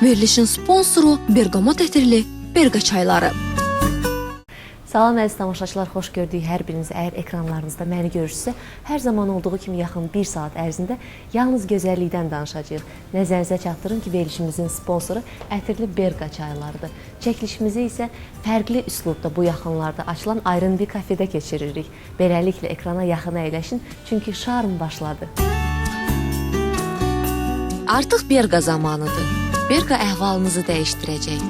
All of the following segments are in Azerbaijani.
Verilişin sponsoru Bergamot ətirli Berqa çayları. Salam əziz tamaşaçılar, xoş gördük hər biriniz. Əgər ekranlarınızda məni görürsünüzsə, hər zaman olduğu kimi yaxın 1 saat ərzində yalnız gözəllikdən danışacağıq. Nəzərinizə çatdırın ki, verilişimizin sponsoru ətirli Berqa çaylarıdır. Çəkilişimizi isə fərqli üslubda bu yaxınlarda açılan ayrı bir kafedə keçiririk. Beləliklə ekrana yaxın əyləşin, çünki şarm başladı. Artıq Berqa zamanıdır. Berqa əhvalınızı dəyişdirəcək.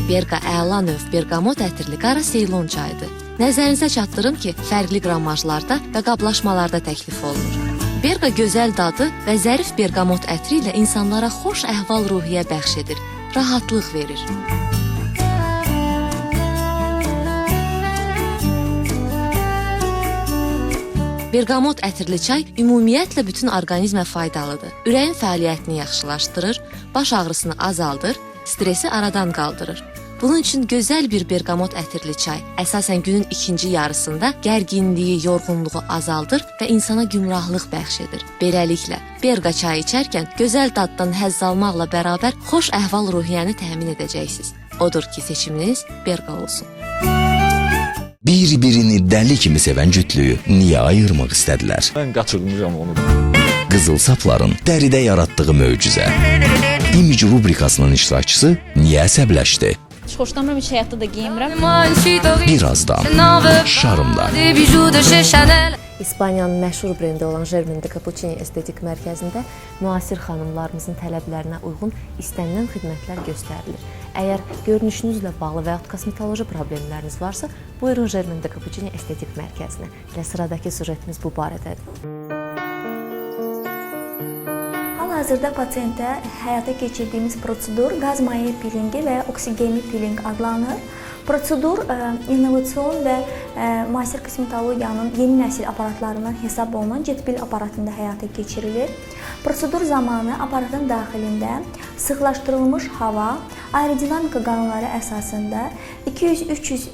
Berqa əla növ bergamot ətirli qara Seylon çayıdır. Nəzərinizə çatdırım ki, fərqli qramajlarda və qablaşmalarda təklif olunur. Berqa gözəl dadı və zərif bergamot ətri ilə insanlara xoş əhval-ruhiyyə bəxş edir, rahatlıq verir. Bergamot ətirli çay ümumiyyətlə bütün orqanizmə faydalıdır. Ürəyin fəaliyyətini yaxşılaşdırır, baş ağrısını azaldır, stresi aradan qaldırır. Bunun üçün gözəl bir bergamot ətirli çay əsasən günün ikinci yarısında gərginliyi, yorğunluğu azaldır və insana gümrahlıq bəxş edir. Beləliklə, Berqa çayı içərkən gözəl daddan həzz almaqla bərabər xoş əhval-ruhiyyəni təmin edəcəksiniz. Odur ki, seçiminiz Berqa olsun. Bir-birini dəli kimi sevən cütlüyü niyə ayırmaq istədilər? Mən qaçırmışam onu. Qızıl sapların dəridə yaratdığı möcüzə. İmic rubrikasının iştirakçısı niyə əsəbləşdi? Xoşlanmıram, heç həyatda da geyinmirəm. Birazdan, Şarmda. İspaniyanın məşhur brendi olan Germen de Cappuccini estetik mərkəzində müasir xanımlarımızın tələblərinə uyğun istənilən xidmətlər göstərilir. Əgər görünüşünüzlə bağlı və ya kosmetoloji problemləriniz varsa, buyurun Germen de Cappuccini estetik mərkəzinə. Və sıradakı süjetimiz bu barədədir. Hal-hazırda pasiyentə həyata keçirdiyimiz prosedur qaz maye pilingi və ya oksigenli piling adlanır. Prosedur innovasion və müasir kosmetologiyanın yeni nəsil aparatlarından hesab olunan jetbil aparatında həyata keçirilir. Prosedur zamanı aparatın daxilində sıxlaşdırılmış hava aerodinamika qanunları əsasında 200-300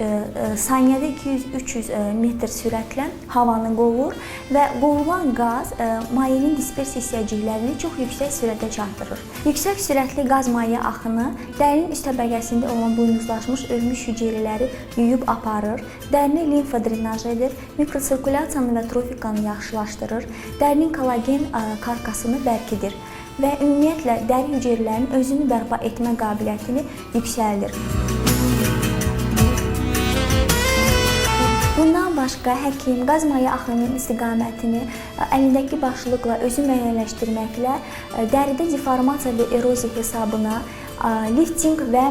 saniyədə 200-300 metr sürətlə havanı qovur və qovulan qaz mayenin dispersiya hissəciklərini çox yüksək sürətə çatdırır. Yüksək sürətli qaz maye axını dərinin üst təbəqəsində olan buynuzlaşmış ölmüş hüceyrələri yuyub aparır, dərini limfa drenaj edir, mikrosirkulyasiyanı və trofikanı yaxşılaşdırır, dərinin kollagen karkasını bərkidir və ümumiyyətlə dəri hüceyrələrinin özünü bərpa etmə qabiliyyətini yüksəldir. Bundan başqa həkim qaz maye axınının istiqamətini əlindəki başlıqla özü müəyyənləşdirməklə dəridə deformasiya və eroziya hesabına lifting və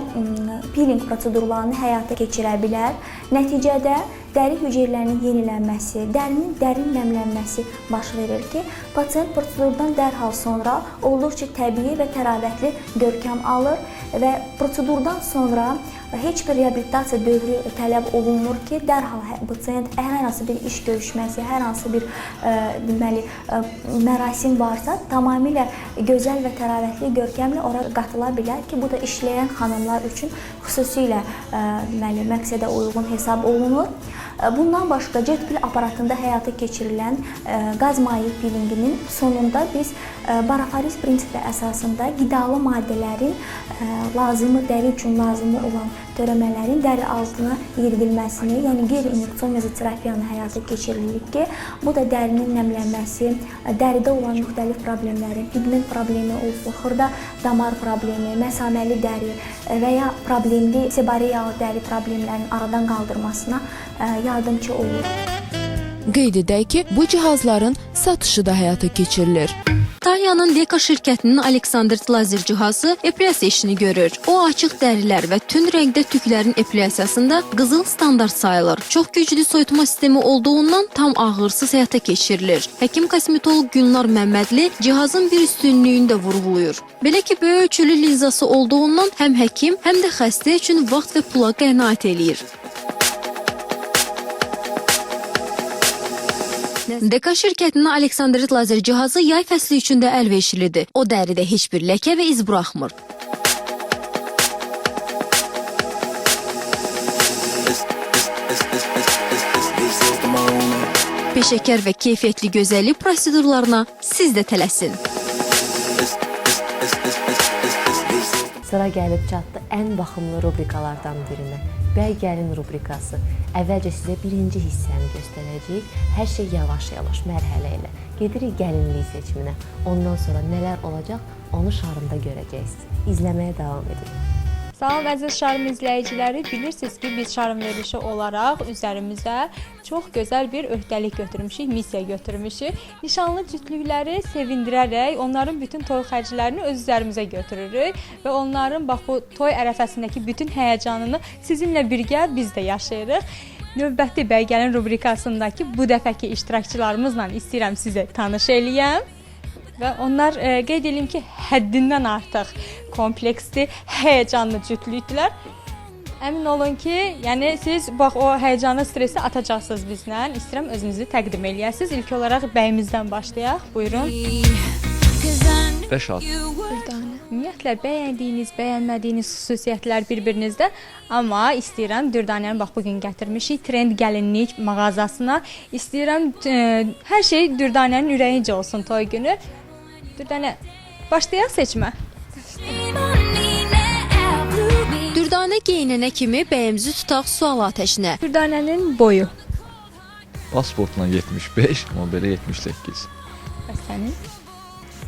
peeling prosedurlarını həyata keçirə bilər. Nəticədə dəri hüceyrələrinin yenilənməsi, dərinin dərin nəmlənməsi baş verir ki, pasiyent prosedurdan dərhal sonra olduqca təbii və təravətli görkəm alır və prosedurdan sonra heç bir reabilitasiya dövrü tələb olunmur ki, dərhal pasiyent hər hansı bir iş görüşməsi, hər hansı bir mərasim varsa, tamamilə gözəl və təravətli görkəmlə ora qatıla bilər ki, bu da işləyən xanımlar üçün xüsusilə məqsədə uyğun hesab olunur. Bundan başqa jetbil aparatında həyata keçirilən qaz maye pilinginin sonunda biz barafaris prinsipi əsasında qidalı maddələrin lazımı, dəri üçün lazımı olan törəmələrin dəri altına yeridilməsini, yəni qeyri-inyeksiyon mezoterapiyanı həyata keçiririk ki, bu da dərinin nəmlənməsi, dəridə olan müxtəlif problemlərin, pigment problemi olsun, xırda damar problemi, məsaməli dəri və ya problemli sebareyalı dəri problemlərinin aradan qaldırmasına yardımcı olur. Qeyd edək ki, bu cihazların satışı da həyata keçirilir. İtaliyanın Leka şirkətinin Alexander lazer cihazı epilyasiya işini görür. O, açıq dərilər və tünd rəngdə tüklərin epilyasiyasında qızıl standart sayılır. Çox güclü soyutma sistemi olduğundan tam ağırsız həyata keçirilir. Həkim kosmetolog Gülnar Məmmədli cihazın bir üstünlüyünü də vurğulayır. Belə ki, böyük ölçülü linzası olduğundan həm həkim, həm də xəstə üçün vaxt və pula qənaət eləyir. Deka şirkətinin Alexandrit lazer cihazı yay fəsli üçün də əlverişlidir. O dəridə heç bir ləkə və iz buraxmır. Peşəkar və keyfiyyətli gözəllik prosedurlarına siz də tələsin. sıra gəlib çatdı ən baxımlı rubrikalardan birinə. Bəy gəlin rubrikası. Əvvəlcə sizə birinci hissəni göstərəcəyik. Hər şey yavaş-yavaş, mərhələ ilə. Gedirik gəlinlik seçiminə. Ondan sonra nələr olacaq, onu şarımda görəcəksiniz. İzləməyə davam edin. Salam əziz Şarm izləyiciləri. Bilirsiniz ki, biz Şarm verilişi olaraq üzərimizə çox gözəl bir öhdəlik götürmüşük, missiya götürmüşük. Nişanlı cütlükləri sevindirərək onların bütün toy xərclərini öz üzərimizə götürürük və onların bax bu toy ərəfəsindəki bütün həyəcanını sizinlə birgə biz də yaşayırıq. Növbəti Bəy gəlin rubrikasındakı bu dəfəki iştirakçılarımızla istəyirəm sizə tanış eləyəm. Və onlar qeyd edim ki, həddindən artıq kompleksli, həyəcanlı cütlükdülər. Əmin olun ki, yəni siz bax o həyəcanlı stresi atacaqsınız bizlə. İstəyirəm özünüzü təqdim eləyəsiniz. İlk olaraq bəyimizdən başlayaq. Buyurun. Rəşad. Ümumiyyətlə bəyəndiyiniz, bəyənmədiyiniz xüsusiyyətlər bir-birinizdə, amma istəyirəm Dürdanənin bax bu gün gətirmişik trend gəlinlik mağazasına. İstəyirəm hər şey Dürdanənin ürəyincə olsun toy günü. Dürdanə, başlayaq seçmə. Dürdanə geyinənə kimi bəyimizi tutaq sual atəşinə. Dürdanənin boyu. Pasportla 75, amma belə 78. Bəs sənin?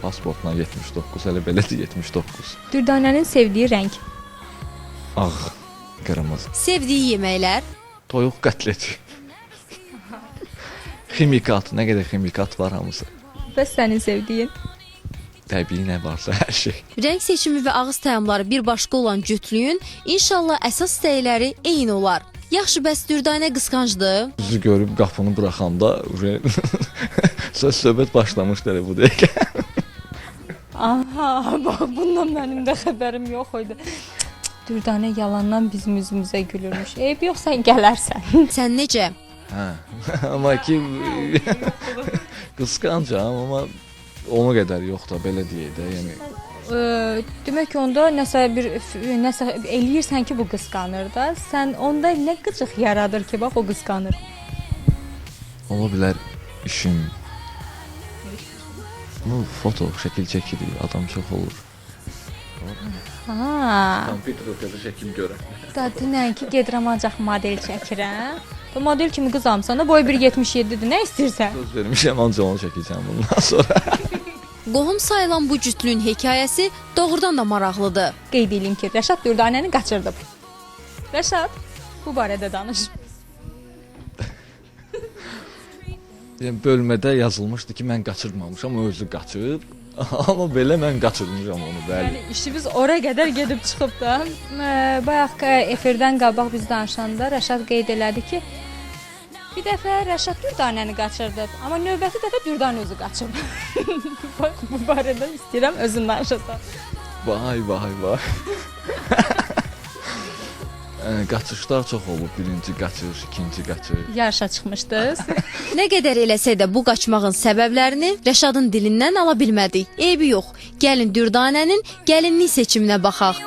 Pasportla 79, elə belədir 79. Dürdanənin sevdiyi rəng. Ağ, qırmızı. Sevdiyi yeməklər. Toyuq qətleti. Ximikat, nə qədər ximikat var hamısı. Bəs sənin sevdiyin? Təbii nə varsa hər şey. Rəng seçimi və ağız təamları bir başqa olan cütlüyün inşallah əsas istəkləri eyni olar. Yaxşı, bəs Dürdanə qısqancdır. Bizi görüb qapını buraxanda söhbət başlamışdı elə bu dəqiqə. Aha, bax bundan mənim də xəbərim yox idi. Dürdanə yalandan bizim üzümüzə gülürmüş. Eyb yox, sən gələrsən. Sən necə? Hə. Amma ki qısqancam, amma ona qədər yox da belə deyək də, yəni. Demək ki, onda nəsə eləyirsən ki, bu qısqanır da. Sən onda nə qıcıq yaradır ki, bax o qısqanır. Ola bilər işim. Bu foto, şəkil çəkilir, adam çox olur. Ha. Kompüterdə şəkil görək. Da dünən ki, gedirəm ancaq model çəkirəm. Bu model kimi qızamsan da boy 1.77-dir. Nə istəyirsən? Söz vermişəm, ancaq onu çəkəcəm bundan sonra. Qohum sayılan bu cütlüyün hekayəsi doğrudan da maraqlıdır. Qeyd edeyim ki, Rəşad Dürdanəni qaçırdıb. Rəşad, bu barədə danış. Yəni bölmədə yazılmışdı ki, mən qaçırmamışam, o özü qaçıb. Amma belə mən qaçırmışam onu, bəli. Yəni işimiz ora qədər gedib çıxıb da. Bayaq efirdən qabaq biz danışanda Rəşad qeyd elədi ki, bir dəfə Rəşad Dürdanəni qaçırdı, amma növbəti dəfə Dürdanə özü qaçıb. Bu barədə istəyirəm özün danışasan. Vay. Qaçışlar çox olub. Birinci qaçış, ikinci qaçış. Yarışa çıxmışdınız. Nə qədər eləsə də bu qaçmağın səbəblərini Rəşadın dilindən ala bilmədik. Eybi yox. Gəlin Dürdanənin gəlinlik seçiminə baxaq.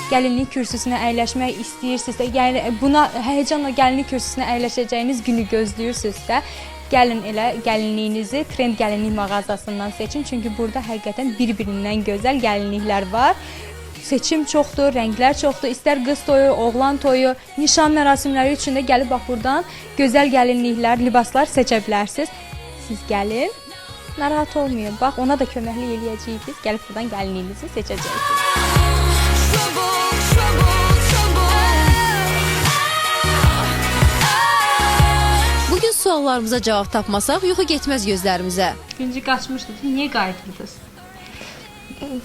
Gəlinlik kürsüsünə əyləşmək istəyirsinizsə, yəni buna həyəcanla gəlinlik kürsüsünə əyləşəcəyiniz günü gözləyirsinizsə, gəlin elə gəlinliyinizi trend gəlinlik mağazasından seçin. Çünki burada həqiqətən bir-birindən gözəl gəlinliklər var. Seçim çoxdur, rənglər çoxdur. İstər qız toyu, oğlan toyu, nişan mərasimləri üçün də gəlib bax buradan gözəl gəlinliklər, libaslar seçə bilərsiniz. Siz gəlin, narahat olmayın. Bax ona da köməklik eləyəcəyik biz. Gəlib buradan gəlinliyinizi seçəcəksiniz. Bugün suallarımıza cavab tapmasaq yuxu getməz gözlərimizə. Birinci qaçmışdınız, niyə qayıtdınız?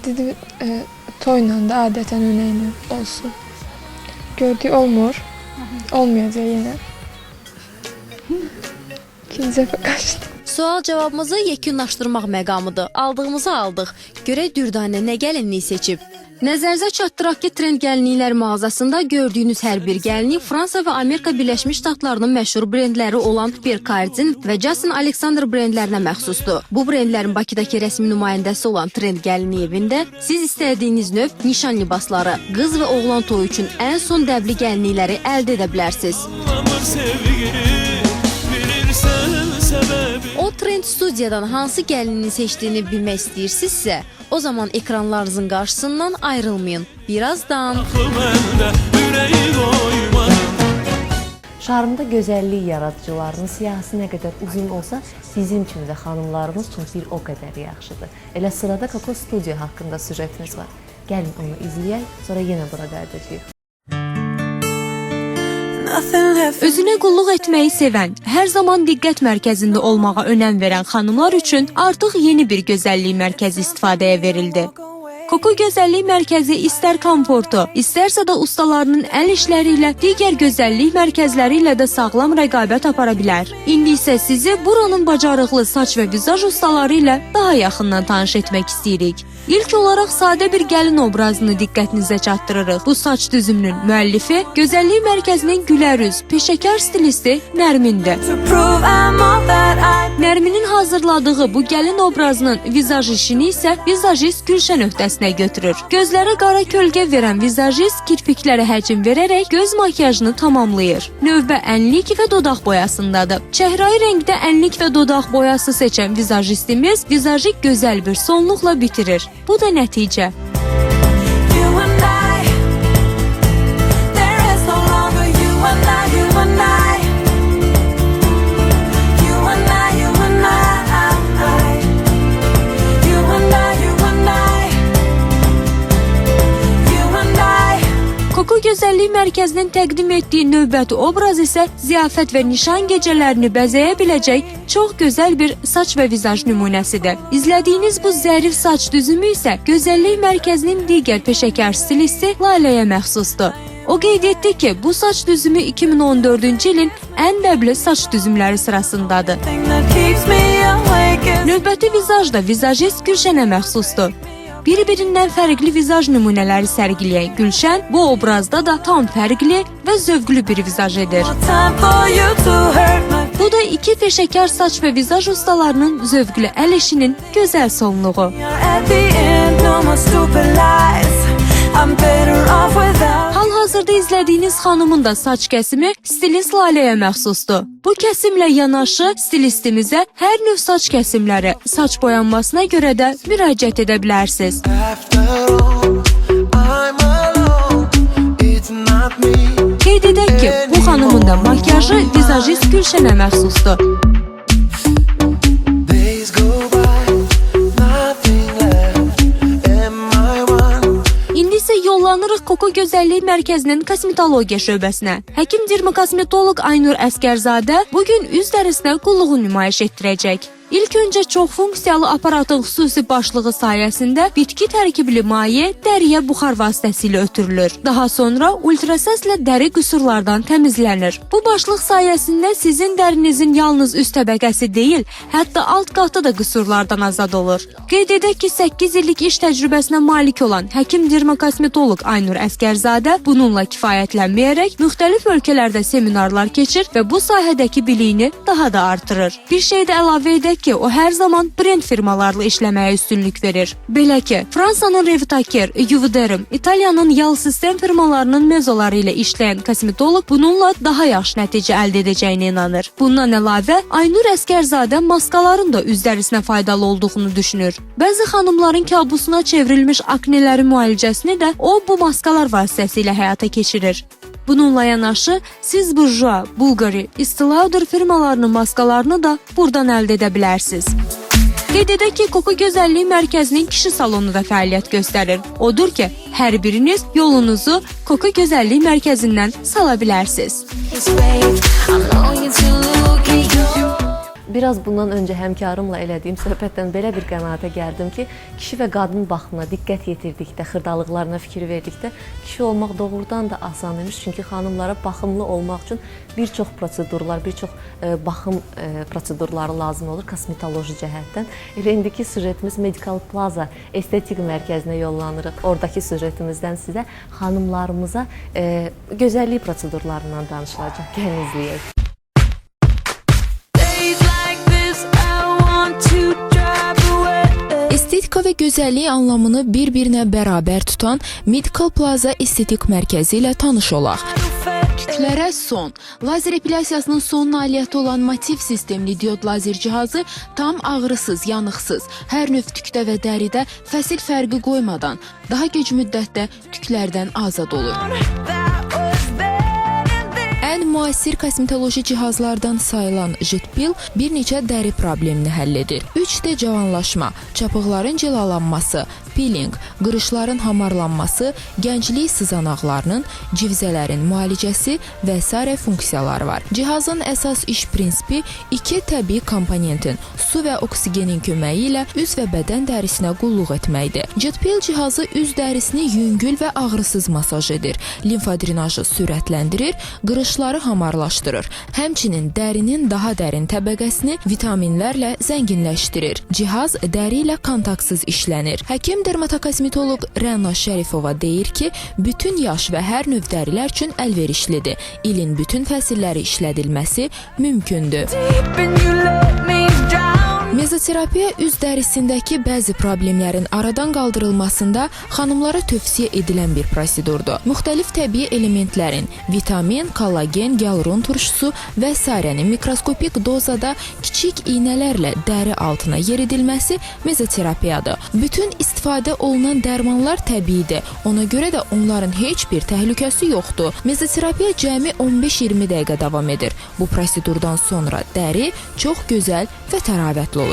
Dedim toyla da adətən önəylə olsun. Gördük olmur, olmayacaq yenə. İkinci dəfə qaçdım. Sual cavabımızı yekunlaşdırmaq məqamıdır. Aldığımızı aldıq. Görək Dürdanə nə gəlinlik seçib. Nəzərinizə çatdıraq ki, trend gəlinliklər mağazasında gördüyünüz hər bir gəlinlik Fransa və Amerika Birləşmiş Ştatlarının məşhur brendləri olan Berkardin və Justin Alexander brendlərinə məxsusdur. Bu brendlərin Bakıdakı rəsmi nümayəndəsi olan trend gəlinlik evində siz istədiyiniz növ nişan libasları, qız və oğlan toyu üçün ən son dəbli gəlinlikləri əldə edə bilərsiniz. O Trend Studiyadan hansı gəlini seçdiyini bilmək istəyirsinizsə, o zaman ekranlarınızın qarşısından ayrılmayın. Birazdan Şarmda gözəllik yaradıcılarının siyahısı nə qədər uzun olsa, bizim kimi də xanımlarımız üçün bir o qədər yaxşıdır. Elə sırada Koko Studio haqqında süjetimiz var. Gəlin onu izləyək, sonra yenə bura qayıdacağıq. özünə qulluq etməyi sevən, hər zaman diqqət mərkəzində olmağa önəm verən xanımlar üçün artıq yeni bir gözəllik mərkəzi istifadəyə verildi. Koko Gözəllik Mərkəzi istər komfortu, istərsə də ustalarının əl işləri ilə digər gözəllik mərkəzləri ilə də sağlam rəqabət apara bilər. İndi isə sizi buranın bacarıqlı saç və vizaj ustaları ilə daha yaxından tanış etmək istəyirik. İlk olaraq sadə bir gəlin obrazını diqqətinizə çatdırırıq. Bu saç düzümünün müəllifi Gözəllik Mərkəzinin gülərüz, peşəkar stilisti Nərmindir. Nərminin hazırladığı bu gəlin obrazının vizaj işini isə vizajist Gülşən öhdəsinə götürür. Gözlərə qara kölgə verən vizajist kirpiklərə həcm verərək göz makyajını tamamlayır. Növbə ənlik və dodaq boyasındadır. Çəhrayı rəngdə ənlik və dodaq boyası seçən vizajistimiz vizajı gözəl bir sonluqla bitirir. Bu da nəticə. Koko Gözəllik Mərkəzinin təqdim etdiyi növbəti obraz isə ziyafət və nişan gecələrini bəzəyə biləcək çox gözəl bir saç və vizaj nümunəsidir. İzlədiyiniz bu zərif saç düzümü isə Gözəllik Mərkəzinin digər peşəkar stilisti Laləyə məxsusdur. O qeyd etdi ki, bu saç düzümü 2014-cü ilin ən nəbli saç düzümləri sırasındadır. Növbəti vizaj da vizajist Gülşənə məxsusdur. Bir-birindən fərqli vizaj nümunələri sərgiləyən Gülşən bu obrazda da tam fərqli və zövqlü bir vizaj edir. Bu da iki peşəkar saç və vizaj ustalarının zövqlü əl işinin gözəl sonluğu. Hal-hazırda izlədiyiniz xanımın da saç kəsimi stilist Laləyə məxsusdur. Bu kəsimlə yanaşı stilistimizə hər növ saç kəsimləri, saç boyanmasına görə də müraciət edə bilərsiniz. Qeyd edək ki, bu xanımın da makyajı vizajist Gülşənə məxsusdur. Yollanırıq Koko Gözəllik Mərkəzinin kosmetologiya şöbəsinə. Həkim dermokosmetoloq Aynur Əskərzadə bugün üz dərisinə qulluğu nümayiş etdirəcək. İlk öncə çox funksiyalı aparatın xüsusi başlığı sayəsində bitki tərkibli maye dəriyə buxar vasitəsilə ötürülür. Daha sonra ultrasəslə dəri qüsurlardan təmizlənir. Bu başlıq sayəsində sizin dərinizin yalnız üst təbəqəsi deyil, hətta alt qatı da qüsurlardan azad olur. Qeyd edək ki, 8 illik iş təcrübəsinə malik olan həkim dermokosmetoloq Aynur Əskərzadə bununla kifayətlənməyərək müxtəlif ölkələrdə seminarlar keçir və bu sahədəki biliyini daha da artırır. Bir şey də əlavə edək ki, o hər zaman brend firmalarla işləməyə üstünlük verir. Belə ki, Fransanın Revitaker, Juvederm, İtaliyanın Yal Sistem firmalarının mezoları ilə işləyən kosmetoloq bununla daha yaxşı nəticə əldə edəcəyinə inanır. Bundan əlavə, Aynur Əskərzadə maskaların da üz dərisinə faydalı olduğunu düşünür. Bəzi xanımların kabusuna çevrilmiş aknelerin müalicəsini də o bu maskalar vasitəsilə həyata keçirir. Bununla yanaşı, siz Burjua, Bulgari, Estee Lauder firmalarının maskalarını da buradan əldə edə bilərsiniz. Qeyd edək ki, Koko Gözəllik Mərkəzinin kişi salonu da fəaliyyət göstərir. Odur ki, hər biriniz yolunuzu Koko Gözəllik Mərkəzindən sala bilərsiniz. Biraz bundan öncə həmkarımla elədiyim söhbətdən belə bir qənaətə gəldim ki, kişi və qadın baxımına diqqət yetirdikdə, xırdalıqlarına fikir verdikdə kişi olmaq doğrudan da asan imiş. Çünki xanımlara baxımlı olmaq üçün bir çox prosedurlar, bir çox baxım prosedurları lazım olur kosmetoloji cəhətdən. Elə indiki süjetimiz Medical Plaza estetik mərkəzinə yollanırıq. Oradakı süjetimizdən sizə xanımlarımıza gözəllik prosedurlarından danışılacaq. Gəlin izləyək. Estetika və gözəllik anlamını bir-birinə bərabər tutan Medical Plaza estetik mərkəzi ilə tanış olaq. Tüklərə son. Lazer epilyasiyasının son nailiyyəti olan motiv sistemli diod lazer cihazı tam ağrısız, yanıqsız, hər növ tükdə və dəridə fəsil fərqi qoymadan daha gec müddətdə tüklərdən azad olur. Ən müasir kosmetoloji cihazlardan sayılan JetPil bir neçə dəri problemini həll edir. 3D cavanlaşma, çapıqların cilalanması, peeling, qırışların hamarlanması, gənclik sızanaqlarının, civzələrin müalicəsi və s. funksiyaları var. Cihazın əsas iş prinsipi iki təbii komponentin, su və oksigenin köməyi ilə üz və bədən dərisinə qulluq etməkdir. JetPil cihazı üz dərisini yüngül və ağrısız masaj edir, limfa drenajı sürətləndirir, qırışları hamarlaşdırır. Həmçinin dərinin daha dərin təbəqəsini vitaminlərlə zənginləşdirir. Cihaz dəri ilə kontaktsız işlənir. Həkim dermatokosmetoloq Rəna Şərifova deyir ki, bütün yaş və hər növ dərilər üçün əlverişlidir. İlin bütün fəsilləri işlədilməsi mümkündür. Mezoterapiya üz dərisindəki bəzi problemlərin aradan qaldırılmasında xanımlara tövsiyə edilən bir prosedurdur. Müxtəlif təbii elementlərin, vitamin, kollagen, hialurun turşusu və s.nin mikroskopik dozada kiçik iynələrlə dəri altına yeridilməsi mezoterapiyadır. Bütün istifadə olunan dərmanlar təbiidir. Ona görə də onların heç bir təhlükəsi yoxdur. Mezoterapiya cəmi 15-20 dəqiqə davam edir. Bu prosedurdan sonra dəri çox gözəl və təravətli olur.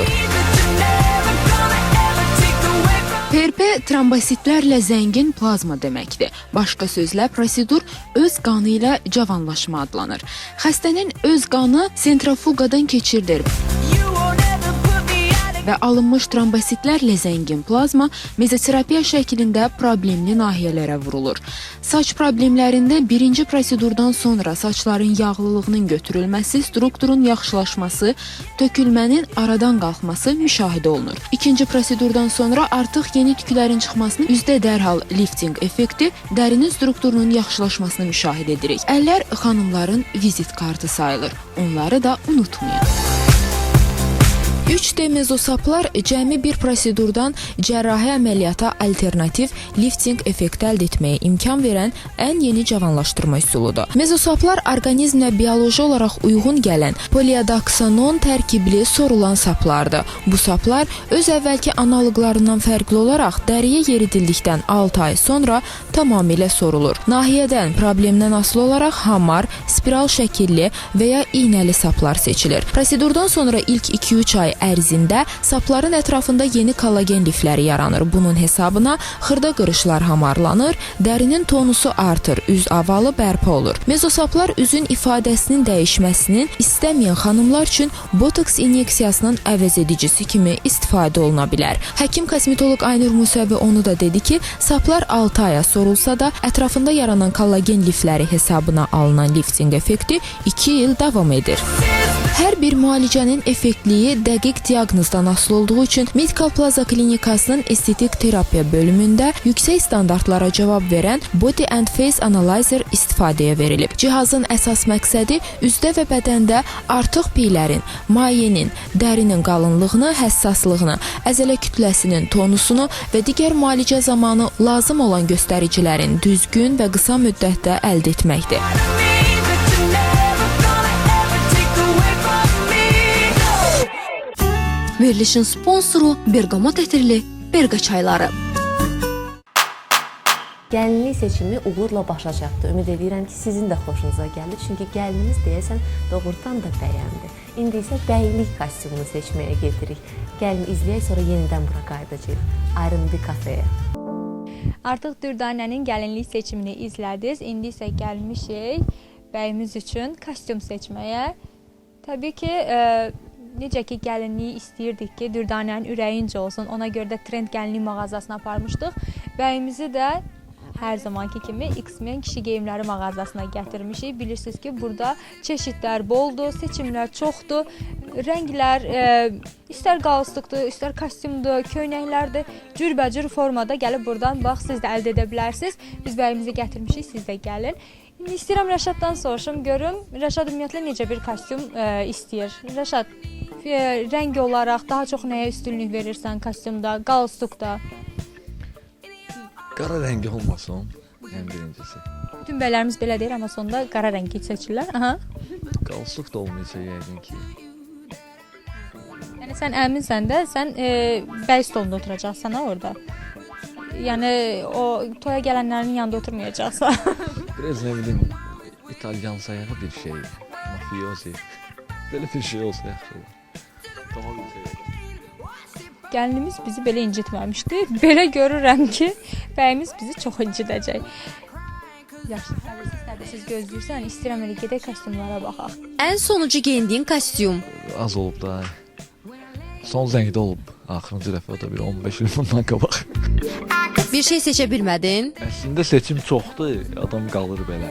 PRP trombositlərlə zəngin plazma deməkdir. Başqa sözlə, prosedur öz qanı ilə cavanlaşma adlanır. Xəstənin öz qanı sentrifuqadan keçirilir və alınmış trombositlərlə zəngin plazma mezoterapiya şəklində problemli nahiyələrə vurulur. Saç problemlərində birinci prosedurdan sonra saçların yağlılığının götürülməsi, strukturun yaxşılaşması, tökülmənin aradan qalxması müşahidə olunur. İkinci prosedurdan sonra artıq yeni tüklərin çıxmasını, üzdə dərhal lifting effekti, dərinin strukturunun yaxşılaşmasını müşahidə edirik. Əllər xanımların vizit kartı sayılır. Onları da unutmayın. 3D mezosaplar cəmi bir prosedurdan cərrahi əməliyyata alternativ lifting effekti əldə etməyə imkan verən ən yeni cavanlaşdırma üsuludur. Mezosaplar orqanizmə bioloji olaraq uyğun gələn poliadoksanon tərkibli sorulan saplardır. Bu saplar öz əvvəlki analoqlarından fərqli olaraq dəriyə yeridildikdən 6 ay sonra tamamilə sorulur. Nahiyədən, problemdən asılı olaraq hamar, spiral şəkilli və ya iynəli saplar seçilir. Prosedurdan sonra ilk 2-3 ay ərzində sapların ətrafında yeni kollagen lifləri yaranır. Bunun hesabına xırda qırışlar hamarlanır, dərinin tonusu artır, üz avalı bərpa olur. Mezosaplar üzün ifadəsinin dəyişməsinin istəməyən xanımlar üçün botoks inyeksiyasının əvəz edicisi kimi istifadə oluna bilər. Həkim kosmetoloq Aynur Musəvi onu da dedi ki, saplar 6 aya sorulsa da ətrafında yaranan kollagen lifləri hesabına alınan lifting effekti 2 il davam edir. Hər bir müalicənin effektliyi dəqiq diaqnozdan asılı olduğu üçün Medical Plaza Klinikasının estetik terapiya bölümündə yüksək standartlara cavab verən Body and Face Analyzer istifadəyə verilib. Cihazın əsas məqsədi üzdə və bədəndə artıq piylərin, mayenin, dərinin qalınlığını, həssaslığını, əzələ kütləsinin tonusunu və digər müalicə zamanı lazım olan göstəricilərin düzgün və qısa müddətdə əldə etməkdir. Verilişin sponsoru Bergamot ətirli Berqa çayları. Gəlinlik seçimi uğurla başa çatdı. Ümid edirəm ki, sizin də xoşunuza gəldi. Çünki gəlinimiz deyəsən doğrudan da bəyəndi. İndi isə bəylik kostyumunu seçməyə gedirik. Gəlin izləyək, sonra yenidən bura qayıdacağıq. Ayrıldı kafeyə. Artıq Dürdanənin gəlinlik seçimini izlədiniz. İndi isə gəlmişik bəyimiz üçün kostyum seçməyə. Təbii ki, necə ki gəlinliyi istəyirdik ki, Dürdanənin ürəyincə olsun. Ona görə də Trend gəlinlik mağazasına aparmışdıq. Bəyimizi də hər zamanki kimi X-Men kişi geyimləri mağazasına gətirmişik. Bilirsiniz ki, burada çeşidlər boldur, seçimlər çoxdur. Rənglər, istər qalstukdur, istər kostyumdur, köynəklərdir. Cürbəcür formada gəlib buradan bax, siz də əldə edə bilərsiniz. Biz bəyimizi gətirmişik, siz də gəlin. İndi istəyirəm Rəşaddan soruşum, görüm Rəşad ümumiyyətlə necə bir kostyum istəyir. Rəşad, rəng olaraq daha çox nəyə üstünlük verirsən kostyumda, qalstukda? Qara rəngi olmasın, ən birincisi. Bütün bəylərimiz belə deyir, amma sonda qara rəngi seçirlər. Aha. Qalsuq da olmayacaq yəqin ki. Yəni sən əminsən də, sən bəy stolunda oturacaqsan ha orada. Yəni o toya gələnlərin yanında oturmayacaqsan. Biraz nə bilim, İtalyan sayağı bir şey, mafiozi. Belə bir şey olsa yaxşı olur. Tamam bir şey. Gəlinimiz bizi belə incitməmişdi. Belə görürəm ki, bəyimiz bizi çox incidəcək. Yaxşı, səbirsiz gözləyirsən, istəyirəm elə gedək kostyumlara baxaq. Ən sonuncu geyindiyin kostyum. Az olub da. Son zəngdə olub. Axırıncı dəfə o da bir 15 il bundan qabaq. Bir şey seçə bilmədin? Əslində seçim çoxdur, adam qalır belə.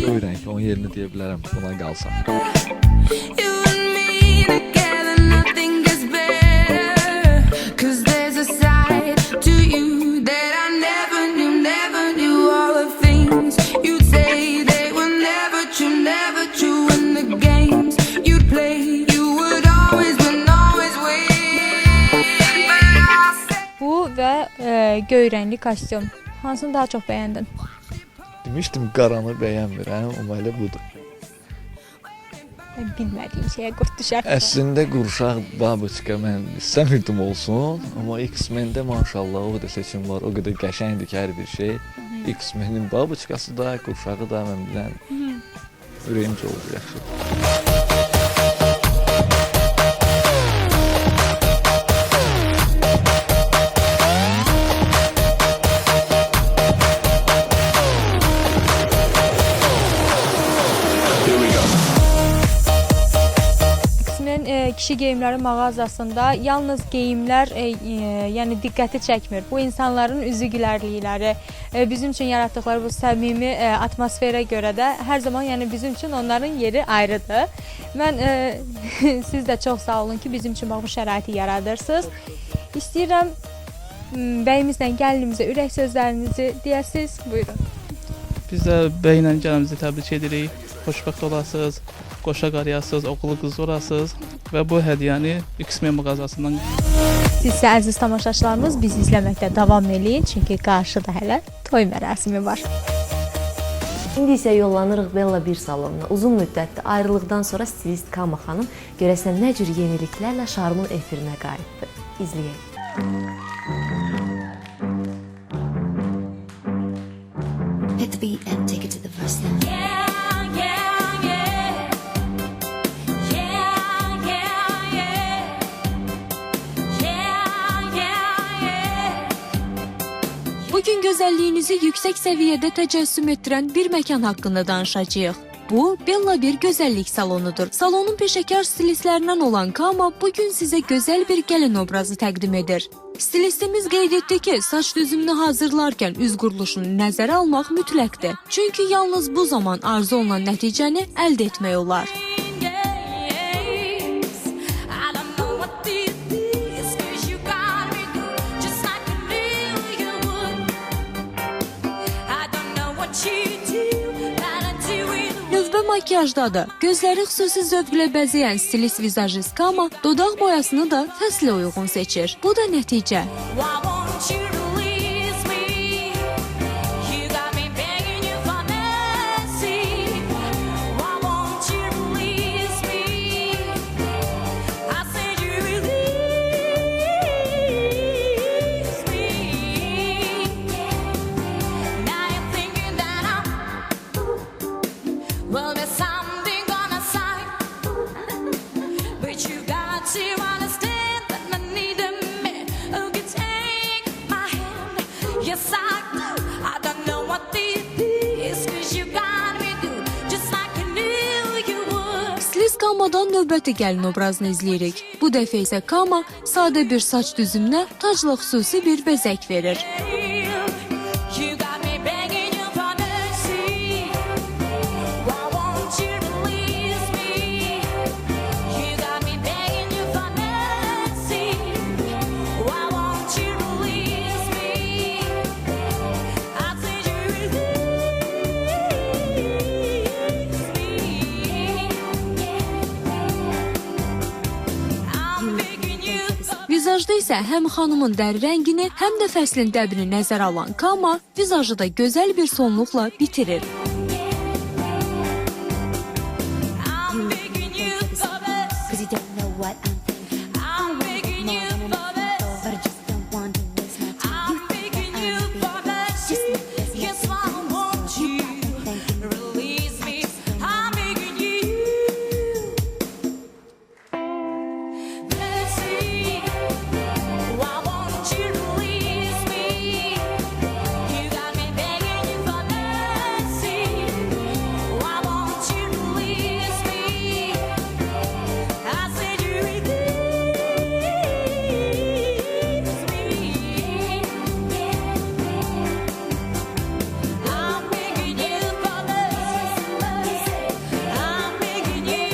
Öyrən ki, onun yerini deyə bilərəm, buna qalsa. Bu və göy rəngli kostyum. Hansını daha çox bəyəndin? Demişdim, qaranı bəyənmirəm, amma elə budur. Mən bilmədiyim şeyə qurt düşər. Əslində qurşaq babuçka mən istəmirdim olsun, amma X-Men-də maşallah o qədər seçim var, o qədər qəşəngdir ki, hər bir şey. X-Men-in babuçkası da, qurşağı da mən bilən ürəyimcə oldu, yaxşı. Kişi geyimləri mağazasında yalnız geyimlər yəni diqqəti çəkmir. Bu insanların üzü gülərlikləri, bizim üçün yaratdıqları bu səmimi atmosferə görə də hər zaman yəni bizim üçün onların yeri ayrıdır. Mən siz də çox sağ olun ki, bizim üçün bu şəraiti yaradırsınız. İstəyirəm bəyimizlə gəlinimizə ürək sözlərinizi deyəsiniz. Buyurun. Biz də bəylə gəlimizi təbrik edirik. Xoşbəxt olasınız, qoşa qarıyasınız, oğlu qız olasınız və bu hədiyyəni X-Men mağazasından. Siz isə əziz tamaşaçılarımız, bizi izləməkdə davam eləyin, çünki qarşıda hələ toy mərasimi var. İndi isə yollanırıq Bella bir salonuna. Uzun müddətli ayrılıqdan sonra stilist Kama xanım görəsən nə cür yeniliklərlə Şarmın efirinə qayıtdı. İzləyək. Hit the beat and take it to the first level. Bugün gözəlliyinizi yüksək səviyyədə təcəssüm etdirən bir məkan haqqında danışacağıq. Bu, Bella bir gözəllik salonudur. Salonun peşəkar stilistlərindən olan Kama bugün sizə gözəl bir gəlin obrazı təqdim edir. Stilistimiz qeyd etdi ki, saç düzümünü hazırlarkən üz quruluşunu nəzərə almaq mütləqdir. Çünki yalnız bu zaman arzu olunan nəticəni əldə etmək olar. Növbə makyajdadır. Gözləri xüsusi zövqlə bəzəyən stilist vizajist Kama dodaq boyasını da fəslə uyğun seçir. Bu da nəticə. Kama'dan növbəti gəlin obrazını izləyirik. Bu dəfə isə Kama sadə bir saç düzümünə tacla xüsusi bir bəzək verir. Vizajda isə həm xanımın dəri rəngini, həm də fəslin dəbini nəzərə alan Kama vizajı da gözəl bir sonluqla bitirir. Cause you don't know what I'm thinking. More than enough, but I just don't want to waste my time. You think that I'm being just like this. Yes, I want you. Release me. I'm begging you. Let's see. I want you to release me. You got me begging you for mercy. I want you to release me. I said you release me. I'm begging you for mercy. I'm begging you.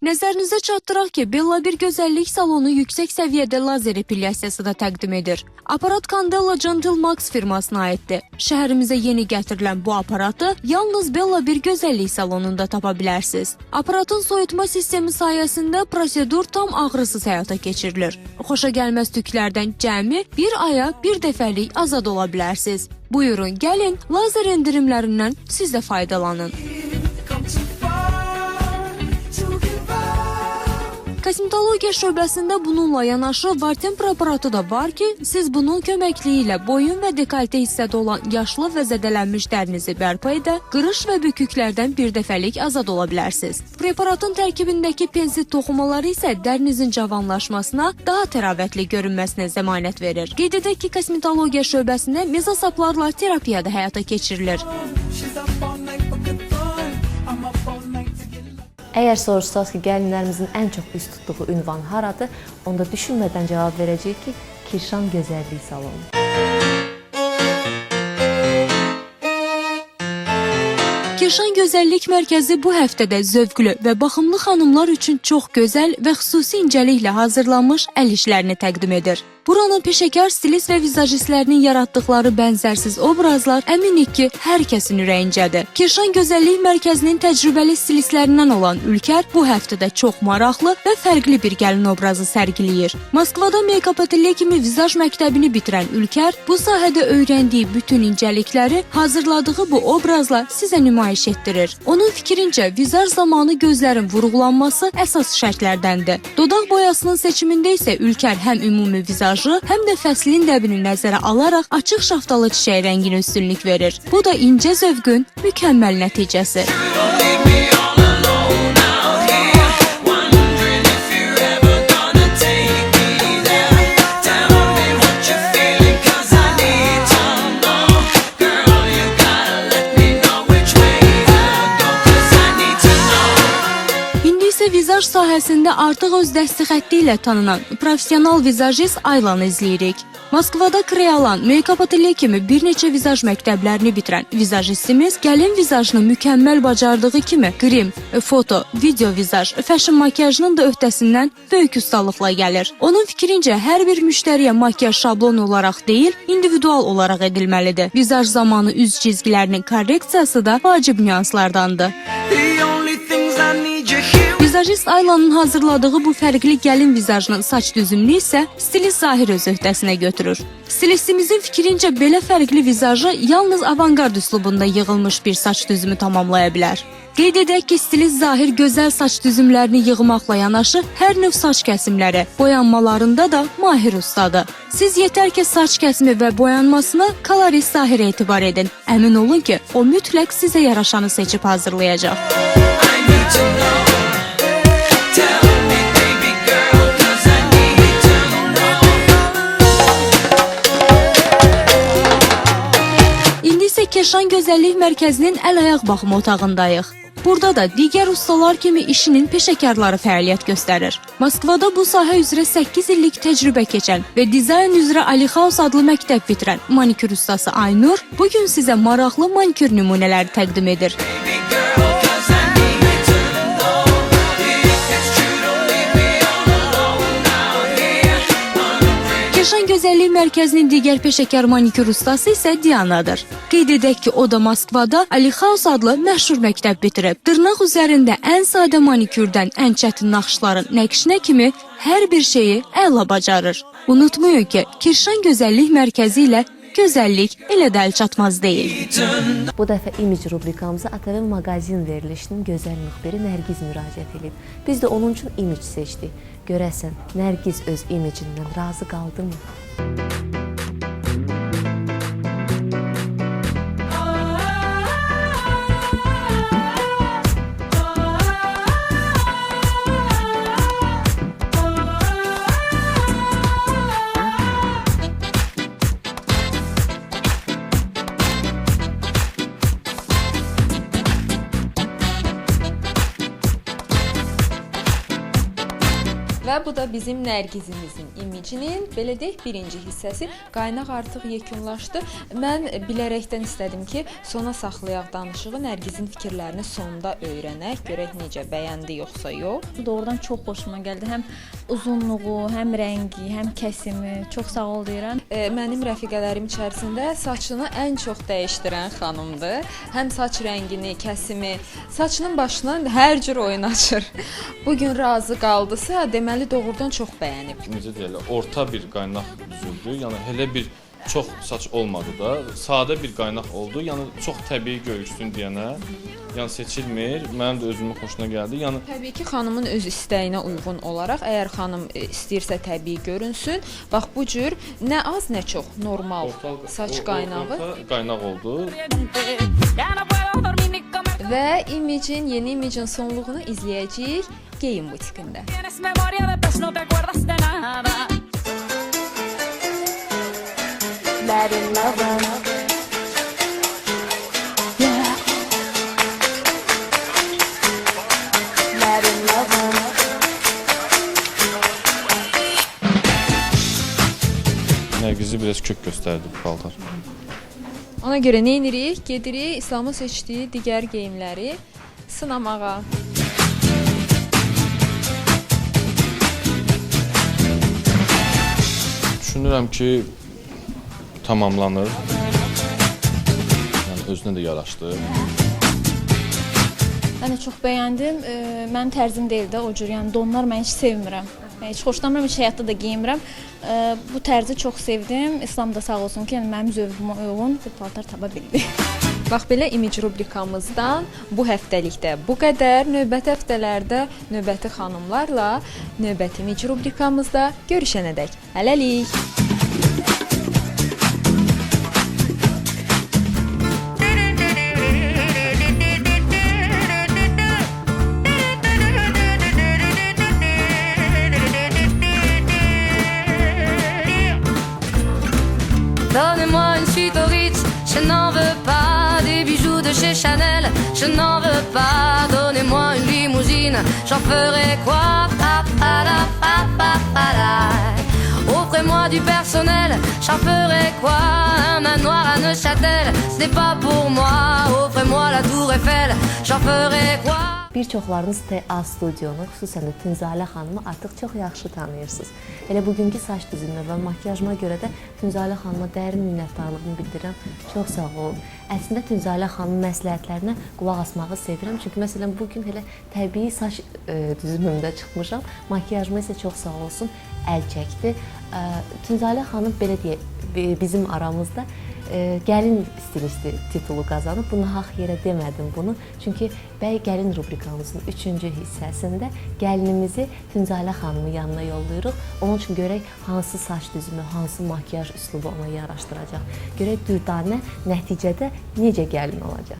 Nəzərinizə çatdıraq ki, Bella bir gözəllik salonu yüksək səviyyədə lazer epilyasiyası da təqdim edir. Aparat Candela Gentle Max firmasına aiddir. Şəhərimizə yeni gətirilən bu aparatı yalnız Bella bir gözəllik salonunda tapa bilərsiniz. Aparatın soyutma sistemi sayəsində prosedur tam ağrısız həyata keçirilir. Xoşagəlməz tüklərdən cəmi bir aya bir dəfəlik azad ola bilərsiniz. Buyurun, gəlin, lazer endirimlərindən siz də faydalanın. Kosmetologiya şöbəsində bununla yanaşı Vartemp aparatı da var ki, siz bunun köməkliyi ilə boyun və dekolte hissədə olan yaşlı və zədələnmiş dərinizi bərpa edə, qırış və büküklərdən bir dəfəlik azad ola bilərsiniz. Preparatın tərkibindəki pensit toxumaları isə dərinizin cavanlaşmasına, daha təravətli görünməsinə zəmanət verir. Qeyd edək ki, kosmetologiya şöbəsində mezosaplarla terapiya da həyata keçirilir. Əgər soruşsanız ki, gəlinlərimizin ən çox üz tutduğu ünvan haradır, onda düşünmədən cavab verəcəyik ki, Kirşan Gözəllik Salonu. Kirşan Gözəllik Mərkəzi bu həftədə zövqlü və baxımlı xanımlar üçün çox gözəl və xüsusi incəliklə hazırlanmış əl işlərini təqdim edir. Buranın peşəkar stilist və vizajistlərinin yaratdıqları bənzərsiz obrazlar əminik ki, hər kəsin ürəyincədir. Kirşan Gözəllik Mərkəzinin təcrübəli stilistlərindən olan Ülkər bu həftədə çox maraqlı və fərqli bir gəlin obrazı sərgiləyir. Moskvada make-up atelier kimi vizaj məktəbini bitirən Ülkər bu sahədə öyrəndiyi bütün incəlikləri hazırladığı bu obrazla sizə nümayiş etdirir. Onun fikrincə, vizaj zamanı gözlərin vurğulanması əsas şərtlərdəndir. Dodaq boyasının seçimində isə Ülkər həm ümumi vizaj həm də fəslin dəbini nəzərə alaraq açıq şaftalı çiçək rənginə üstünlük verir. Bu da incə zövqün mükəmməl nəticəsi. Vizaj sahəsində artıq öz dəsti xətti ilə tanınan professional vizajist Aylanı izləyirik. Moskvada Krealan, make-up atelier kimi bir neçə vizaj məktəblərini bitirən vizajistimiz gəlin vizajını mükəmməl bacardığı kimi qrim, foto, video vizaj, fashion makyajının da öhdəsindən böyük ustalıqla gəlir. Onun fikrincə, hər bir müştəriyə makyaj şablon olaraq deyil, individual olaraq edilməlidir. Vizaj zamanı üz cizgilərinin korreksiyası da vacib nüanslardandır. Vizajist Aylanın hazırladığı bu fərqli gəlin vizajının saç düzümünü isə stilist Zahir öz öhdəsinə götürür. Stilistimizin fikrincə belə fərqli vizajı yalnız avangard üslubunda yığılmış bir saç düzümü tamamlaya bilər. Qeyd edək ki, stilist Zahir gözəl saç düzümlərini yığmaqla yanaşı hər növ saç kəsimləri, boyanmalarında da mahir ustadır. Siz yetər ki, saç kəsimi və boyanmasına kolorist Zahirə etibar edin. Əmin olun ki, o mütləq sizə yaraşanı seçib hazırlayacaq. Kirşan Gözəllik Mərkəzinin əl-ayaq baxımı otağındayıq. Burada da digər ustalar kimi işinin peşəkarları fəaliyyət göstərir. Moskvada bu sahə üzrə 8 illik təcrübə keçən və dizayn üzrə Ali House adlı məktəb bitirən manikür ustası Aynur bugün sizə maraqlı manikür nümunələri təqdim edir. Kirşan Gözəllik Mərkəzinin digər peşəkar manikür ustası isə Dianadır. Qeyd edək ki, o da Moskvada Ali House adlı məşhur məktəb bitirib. Dırnaq üzərində ən sadə manikürdən ən çətin naxışların nəqşinə kimi hər bir şeyi əla bacarır. Unutmayın ki, Kirşan Gözəllik Mərkəzi ilə gözəllik elə də əlçatmaz deyil. Bu dəfə Image rubrikamıza ATV mağazin verilişinin gözəl müxbiri Nərgiz müraciət edib. Biz də onun üçün Image seçdik. Görəsən, Nərgiz öz imicindən razı qaldımı? Və bu da bizim Nərgizimizin imicinin, belə deyək, birinci hissəsi. Qaynaq artıq yekunlaşdı. Mən bilərəkdən istədim ki, sona saxlayaq danışığı, Nərgizin fikirlərini sonda öyrənək, görək necə bəyəndi yoxsa yox. Doğrudan çox xoşuma gəldi. Həm uzunluğu, həm rəngi, həm kəsimi. Çox sağ ol deyirəm. Mənim rəfiqələrim içərisində saçını ən çox dəyişdirən xanımdır. Həm saç rəngini, kəsimi, saçının başından hər cür oyun açır. Bugün razı qaldısa, deməli doğrudan çox bəyənib. Necə deyirlər, orta bir qaynaq düzüldü. Yəni elə bir çox saç olmadı da, sadə bir qaynaq oldu. Yəni çox təbii görünsün deyənə, yəni seçilmir. Mənim də özümün xoşuna gəldi. Yəni təbii ki, xanımın öz istəyinə uyğun olaraq, əgər xanım istəyirsə təbii görünsün, bax bu cür nə az, nə çox normal saç qaynağı. Orta qaynaq oldu. Və imicin, yeni imicin sonluğunu izləyəcəyik geyim butikində. Nərgizi biraz kök göstərdi bu paltar. Ona görə nə edirik? Gedirik İslamın seçdiyi digər geyimləri sınamağa. Düşünürəm ki, tamamlanır. Yəni özünə də yaraşdı. Mən çox bəyəndim. Mənim tərzim deyil də o cür. Yəni donlar mən heç sevmirəm. Heç xoşlamıram, heç həyatda da geyinmirəm. Bu tərzi çox sevdim. İslam da sağ olsun ki, yəni mənim zövqümə uyğun bir paltar tapa bildi. Bax belə image rubrikamızdan bu həftəlikdə bu qədər. Növbəti həftələrdə növbəti xanımlarla növbəti image rubrikamızda görüşənədək. Hələlik. Donnez-moi une suite au Ritz, je n'en veux pas. Des bijoux de chez Chanel, je n'en veux pas. Donnez-moi une limousine, j'en ferai quoi? Offrez-moi du personnel, j'en ferai quoi? Un manoir à Neuchâtel, ce n'est pas pour moi. Offrez-moi la tour Eiffel, j'en ferai quoi? Bir çoxlarınız TA studionu, xüsusən də Tünzalə xanımı artıq çox yaxşı tanıyırsınız. Elə bugünkü saç düzümünə və makyajıma görə də Tünzalə xanıma dərin minnətdarlığımı bildirirəm. Çox sağ olun. Əslində Tünzalə xanımın məsləhətlərinə qulaq asmağı sevirəm. Çünki məsələn bugün elə təbii saç düzümümdə çıxmışam. Makyajıma isə çox sağ olsun əl çəkdi. Tünzalə xanım belə deyək, bizim aramızda gəlin stilisti titulu qazanıb. Bunu haqq yerə demədim bunu. Çünki bəy gəlin rubrikamızın 3-cü hissəsində gəlinimizi Tünzalə xanımın yanına yollayırıq. Onun üçün görək hansı saç düzümü, hansı makyaj üslubu ona yaraşdıracaq. Görək Dürdanə nəticədə necə gəlin olacaq.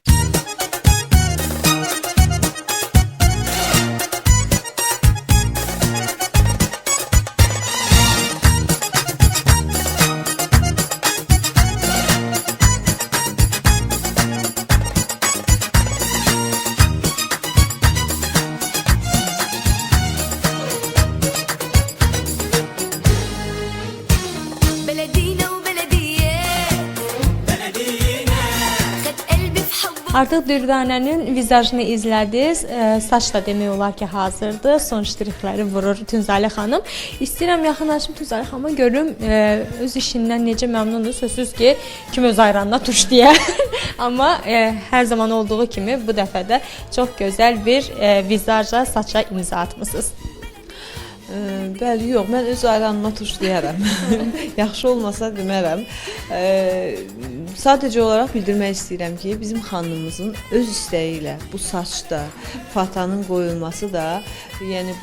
بلدينا وبلدية خد قلبي في حضنك Artıq Dürdanənin vizajını izlədiniz. Saç da demək olar ki, hazırdır. Son ştrixləri vurur Tünzalə xanım. İstəyirəm yaxınlaşım Tünzalə xanıma görüm öz işindən necə məmnundur. Sözsüz ki, kim öz ayranına tuş deyə. Amma hər zaman olduğu kimi bu dəfə də çox gözəl bir vizajla saça imza atmısınız. Bəli, yox, mən öz ayranıma tuş deyərəm. Yaxşı olmasa demərəm. Sadəcə olaraq bildirmək istəyirəm ki, bizim xanımımızın öz istəyi ilə bu saçda fatanın qoyulması da, yəni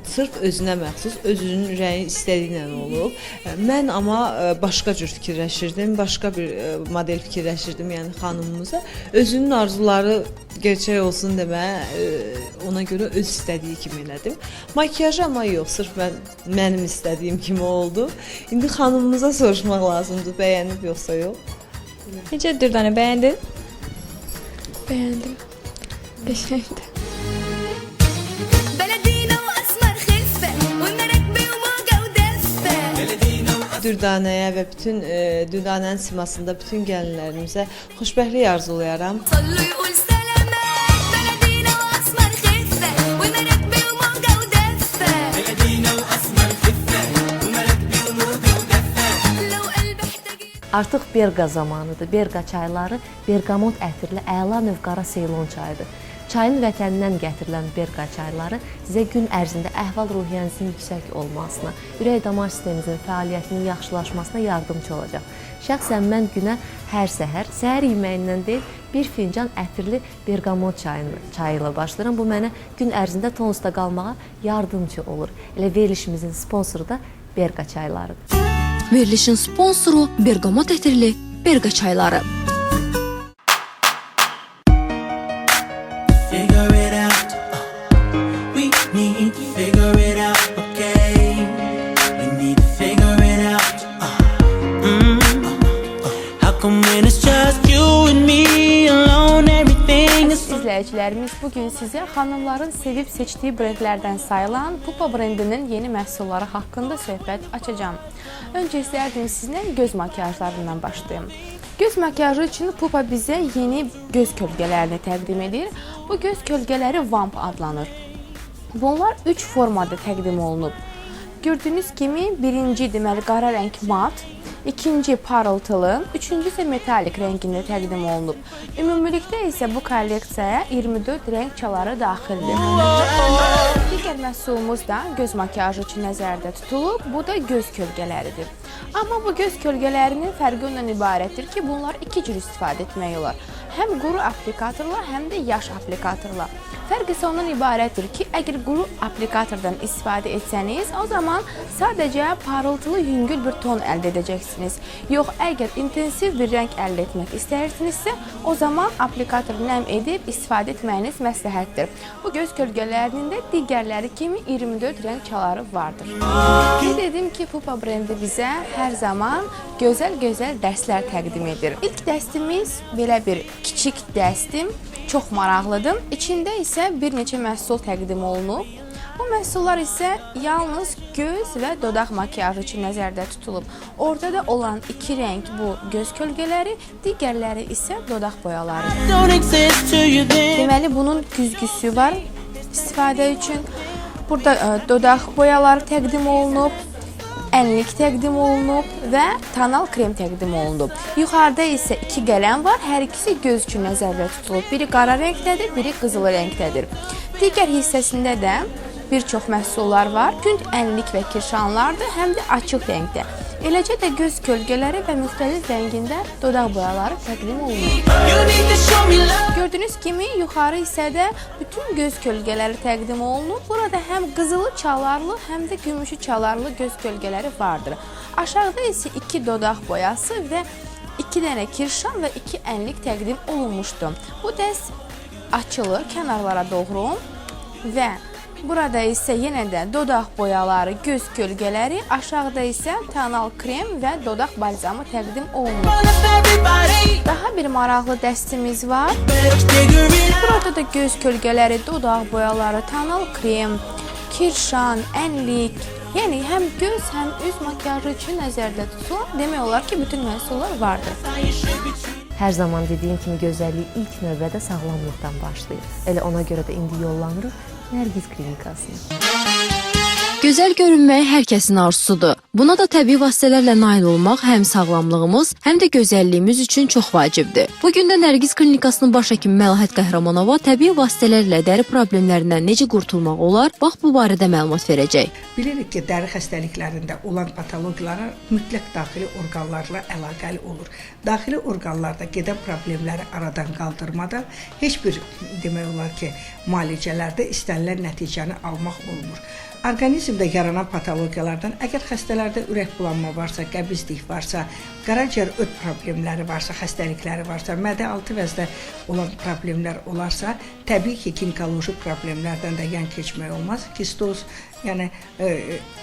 sırf özünə məxsus, özünün ürəyi istədiyinə olub. Mən amma başqa cür fikirləşirdim, başqa bir model fikirləşirdim, yəni xanımımıza özünün arzuları gerçək olsun demə, ona görə öz istədiyi kimi elədim. Makiyajı amma yox, sırf mənim istədiyim kimi oldu. İndi xanımımıza soruşmaq lazımdır, bəyənib yoxsa yox. Necə Dürdanə, bəyəndin? Bəyəndim. Qəşəngdir. Dürdanəyə və bütün Dürdanənin simasında bütün gəlinlərimizə xoşbəxtlik arzulayaram. Artıq Berqa zamanıdır. Berqa çayları berqamot ətirli əla növ qara Seylon çayıdır. Çayın vətənindən gətirilən Berqa çayları sizə gün ərzində əhval-ruhiyyənizin yüksək olmasına, ürək-damar sisteminizin fəaliyyətinin yaxşılaşmasına yardımcı olacaq. Şəxsən mən günə hər səhər yeməyindən deyil, bir fincan ətirli berqamot çayı ilə başlayıram. Bu mənə gün ərzində tonusda qalmağa yardımcı olur. Elə verilişimizin sponsoru da Berqa çaylarıdır. Verilişin sponsoru berqamot ətirli Berqa çayları. İzləyicilərimiz, bugün sizə xanımların sevib seçdiyi brendlərdən sayılan Pupa brendinin yeni məhsulları haqqında söhbət açacağım. Öncə istərdim sizinlə göz makiyajlarından başlayım. Göz makiyajı üçün Pupa bizə yeni göz kölgələrini təqdim edir. Bu göz kölgələri Vamp adlanır. Bunlar 3 formada təqdim olunub. Gördüyünüz kimi birinci deməli qara rəng mat, İkinci parıltılı, üçüncü isə metalik rəngində təqdim olunub. Ümumilikdə isə bu kolleksiyaya 24 rəng çaları daxildir. Digər məhsulumuz da göz makiyajı üçün nəzərdə tutulub, bu da göz kölgələridir. Amma bu göz kölgələrinin fərqi ondan ibarətdir ki, bunlar iki cür istifadə etmək olar. Həm quru aplikatorla, həm də yaş aplikatorla. Fərq isə ondan ibarətdir ki, əgər quru aplikatordan istifadə etsəniz, o zaman sadəcə parıltılı yüngül bir ton əldə edəcəksiniz. Yox, əgər intensiv bir rəng əldə etmək istəyirsinizsə, o zaman aplikatoru nəm edib istifadə etməyiniz məsləhətdir. Bu göz kölgələrinin də digərləri kimi 24 rəng çaları vardır. Qeyd edim ki, Pupa brendi bizə hər zaman gözəl dəstlər təqdim edir. İlk dəstimiz belə bir kiçik dəstim. Çox maraqlıdır. İçində isə bir neçə məhsul təqdim olunub. Bu məhsullar isə yalnız göz və dodaq makiyajı üçün nəzərdə tutulub. Orada da olan iki rəng bu göz kölgələri, digərləri isə dodaq boyaları. Deməli, bunun güzgüsü var istifadə üçün. Burada dodaq boyaları təqdim olunub, ənlik təqdim olunub və tonal krem təqdim olunub. Yuxarıda isə iki qələm var, hər ikisi göz üçün nəzərdə tutulub. Biri qara rəngdədir, biri qızılı rəngdədir. Digər hissəsində də bir çox məhsullar var. Tünd ənlik və kirşanlardır, həm də açıq rəngdə. Eləcə də göz kölgələri və müxtəlif rəngində dodaq boyaları təqdim olunur. Gördüyünüz kimi yuxarı hissədə bütün göz kölgələri təqdim olunub. Burada həm qızılı çalarlı, həm də gümüşü çalarlı göz kölgələri vardır. Aşağıda isə 2 dodaq boyası və 2 dənə kirşan və 2 ənlik təqdim olunmuşdur. Bu dəst açılır kənarlara doğru və burada isə yenə də dodaq boyaları, göz kölgələri, aşağıda isə tonal krem və dodaq balzamı təqdim olunur. Daha bir maraqlı dəstimiz var. Burada da göz kölgələri, dodaq boyaları, tonal krem, kirşan, ənlik, yəni həm göz, həm üz makiyajı üçün nəzərdə tutulan demək olar ki, bütün məhsullar vardır. Hər zaman dediyim kimi gözəllik ilk növbədə sağlamlıqdan başlayır. Elə ona görə də indi yollanırıq Nərgiz klinikasına. Gözəl görünmək hər kəsin arzusudur. Buna da təbii vasitələrlə nail olmaq həm sağlamlığımız, həm də gözəlliyimiz üçün çox vacibdir. Bu gün də Nərgiz klinikasının baş həkimi Məlahət Qəhrəmanova təbii vasitələrlə dəri problemlərindən necə qurtulmaq olar, bax bu barədə məlumat verəcək. Bilirik ki, dəri xəstəliklərində olan patologiyalar mütləq daxili orqanlarla əlaqəli olur. Daxili orqanlarda gedən problemləri aradan qaldırmadan heç bir demək olar ki, müalicələrdə istənilən nəticəni almaq olmur. Orqanizmdə yaranan patologiyalardan əgər xəstələrdə ürək bulanma varsa, qəbizlik varsa, qaraciyər öd problemləri varsa, xəstəlikləri varsa, mədə-altı vəzdə olan problemlər olarsa, təbii ki, ginekoloji problemlərdən də yan keçmək olmaz. Kistoz, yəni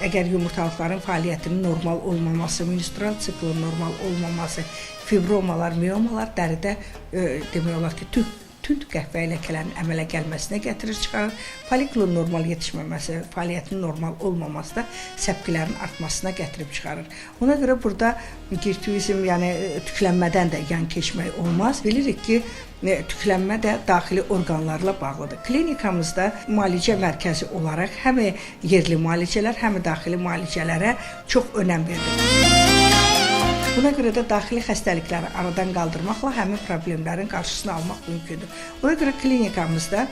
əgər yumurtalıqların fəaliyyətinin normal olmaması, menstrual siklin normal olmaması, fibromalar, miomalar dəridə demək olar ki, tünd qəhvəyi ləkələrin əmələ gəlməsinə gətirir, çıxarır. Folikulun normal yetişməməsi, fəaliyyətinin normal olmaması da səpkilərin artmasına gətirib çıxarır. Ona görə burada girtuizm, yəni tüklənmədən də yan keçmək olmaz. Bilirik ki, tüklənmə də daxili orqanlarla bağlıdır. Klinikamızda müalicə mərkəzi olaraq həm yerli müalicələr, həm daxili müalicələrə çox önəm verilir. Buna görə də daxili xəstəlikləri aradan qaldırmaqla həmin problemlərin qarşısını almaq mümkündür. Ona görə klinikamızda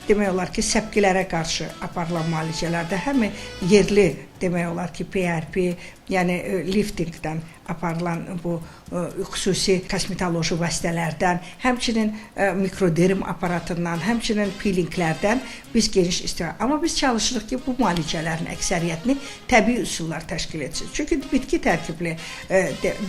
demək olar ki, səpkilərə qarşı aparılan müalicələrdə həm yerli demək olar ki, PRP, yəni liftingdən aparılan bu xüsusi kosmetoloji vasitələrdən, həmçinin mikroderm aparatından, həmçinin peelinglərdən biz geniş istifadə. Amma biz çalışırıq ki, bu müalicələrin əksəriyyətini təbii üsullar təşkil etsin. Çünki bitki tərkibli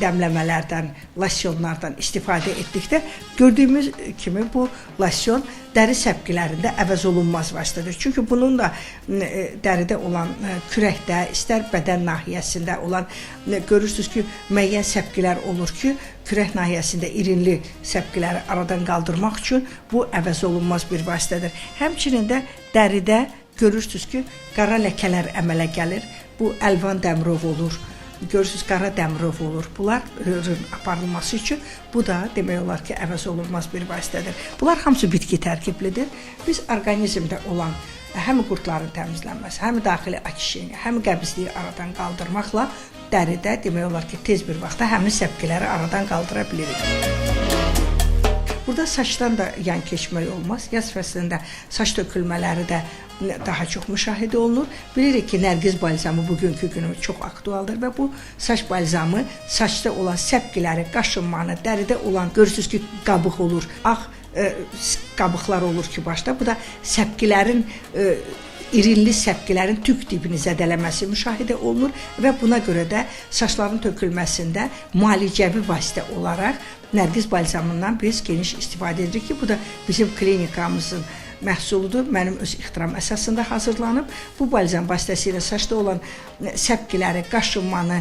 dəmləmələrdən, losyonlardan istifadə etdikdə gördüyümüz kimi bu losyon dəri səpkilərində əvəz olunmaz vasitədir. Çünki bunun da dəridə olan kürəkdə, istər bədən nahiyəsində olan, görürsünüz ki, müəyyən səpkilər olur ki, kürək nahiyəsində irinli səpkiləri aradan qaldırmaq üçün bu əvəz olunmaz bir vasitədir. Həmçinin də dəridə görürsünüz ki, qara ləkələr əmələ gəlir. Bu əlvan dəmirov olur. Görürsünüz, qara dəmirov olur. Bunların aparılması üçün bu da demək olar ki, əvəz olunmaz bir vasitədir. Bunlar hamısı bitki tərkiblidir. Biz orqanizmdə olan həm qurtların təmizlənməsi, həm daxili akişini, həm qəbizliyi aradan qaldırmaqla dəridə demək olar ki, tez bir vaxtda həmin səpkiləri aradan qaldıra bilirik. Burada saçdan da yan keçmək olmaz. Yaz fəslində saç tökülmələri də daha çox müşahidə olunur. Bilirik ki, Nərgiz balzamı bugünkü günü çox aktualdır və bu saç balzamı saçda olan səpkiləri, qaşınmanı, dəridə olan, görürsünüz ki, qabıq olur, ağ qabıqlar olur ki, başda. Bu da səpkilərin, irinli səpkilərin tük dibini zədələməsi müşahidə olunur və buna görə də saçların tökülməsində müalicəvi vasitə olaraq Nərgiz balzamından biz geniş istifadə edirik ki, bu da bizim klinikamızın məhsuludur. Mənim öz ixtiram əsasında hazırlanıb. Bu balzam vasitəsilə saçda olan səpkiləri, qaşınmanı,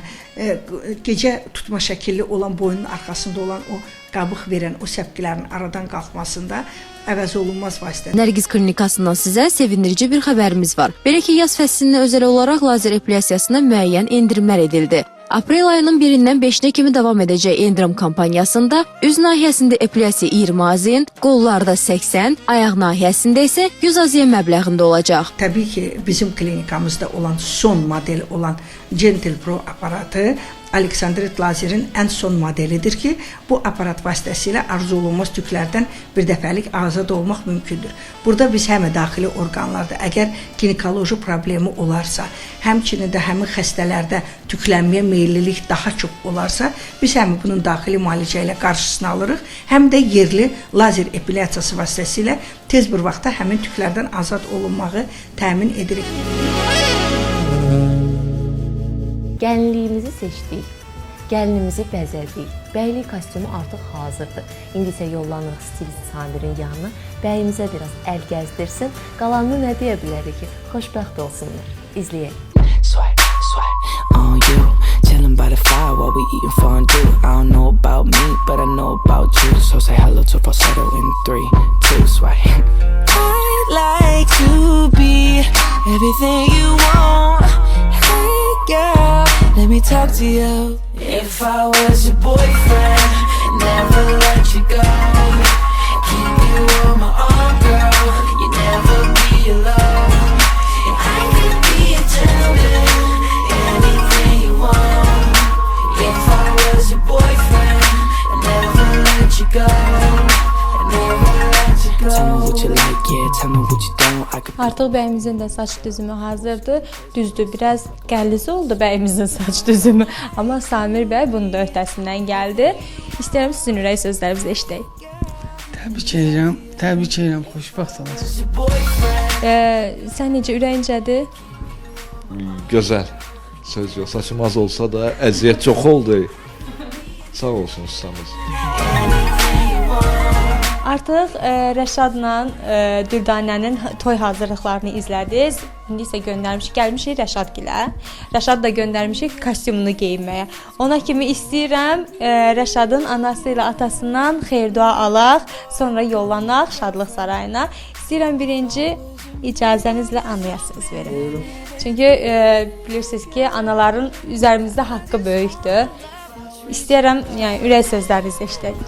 gecə tutma şəkilli olan boynun arxasında olan o qabıq verən o səpkilərin aradan qalxmasında əvəz olunmaz vasitədir. Nərgiz klinikasından sizə sevindirici bir xəbərimiz var. Belə ki, yaz fəslinə özəl olaraq lazer epilyasiyasına müəyyən endirimlər edildi. Aprel ayının 1-dən 5-nə kimi davam edəcək endirim kampanyasında üz nahiyəsində epilyasiya 20 AZN, qollarda 80, ayaq nahiyəsində isə 100 AZN məbləğində olacaq. Təbii ki, bizim klinikamızda olan son model olan Gentle Pro aparatı Aleksandrit lazerin ən son modelidir ki, bu aparat vasitəsilə arzu olunmaz tüklərdən bir dəfəlik azad olmaq mümkündür. Burada biz həm daxili orqanlarda, əgər ginekoloji problemi olarsa, həmçinin də həmin xəstələrdə tüklənməyə meyillilik daha çox olarsa, biz həm bunun daxili müalicə ilə qarşısını alırıq, həm də yerli lazer epilyasiyası vasitəsilə tez bir vaxtda həmin tüklərdən azad olunmağı təmin edirik. Gəlinliyimizi seçdik, gəlinimizi bəzədik, bəylik kostyumu artıq hazırdır. İndi isə yollanırıq stilist Samir'in yanına, bəyimizə biraz əl gəzdirsin, qalanını nə deyə bilərik ki, xoşbəxt olsunlar. İzləyək. Chilling by the fire while we eating fondue. I don't know about me, but I know about you. So say hello to falsetto in 3, 2, swipe. I'd like to be everything you want. Hey girl, let me talk to you. If I was your boyfriend, never let you go. Keep you on my arm, girl. You never be alone. And I could be a gentleman, anything you want. If I was your boyfriend, I'd never let you go. I'd never let you go. Tell me what you like, yeah, tell me what you don't. I could. Artıq bəyimizin də saç düzümü hazırdır. Düzdür, biraz qəlliz oldu bəyimizin saç düzümü. Amma Samir bəy bunun da öhdəsindən gəldi. İstəyirəm sizin ürək sözlərinizi eşidək. Təbrik edirəm, xoşbəxt olasınız. Sən necə, ürəyincədir? Gözəl. Söz yox, saçım az olsa da əziyyət çox oldu. Sağ olsun ustamız. Artıq Rəşadla Dürdanənin toy hazırlıqlarını izlədiniz. İndi isə gəlmişik Rəşadgilə. Rəşad da göndərmişik kostyumunu geyinməyə. Ona kimi istəyirəm Rəşadın anası ilə atasından xeyir-dua alaq, sonra yollanaq Şadlıq sarayına. İstəyirəm birinci icazənizlə anaya söz verin. Çünki bilirsiniz ki, anaların üzərimizdə haqqı böyükdür. İstəyirəm, yəni ürək sözlərinizi eşidək.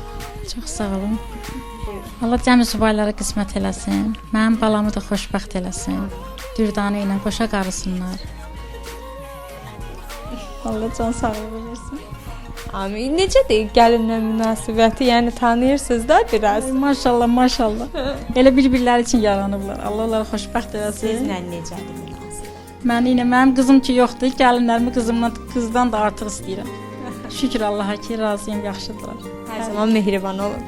Çox sağ olun. Allah cəmi subaylara qismət eləsin. Mənim balamı da xoşbəxt eləsin. Dürdanə ilə qoşa qarısınlar. Allah can sağlığı versin. Amin. Necədir gəlinlə münasibəti? Yəni tanıyırsınız da biraz. Maşallah, maşallah. Elə bir-birləri üçün yaranıblar. Allah onları xoşbəxt eləsin. Sizlə necədir münasibət? Mənim qızım ki yoxdur. Gəlinlərimi qızdan da artıq istəyirəm. Şükür Allaha ki, razıyam, yaxşıdırlar. Hər zaman mehriban olun.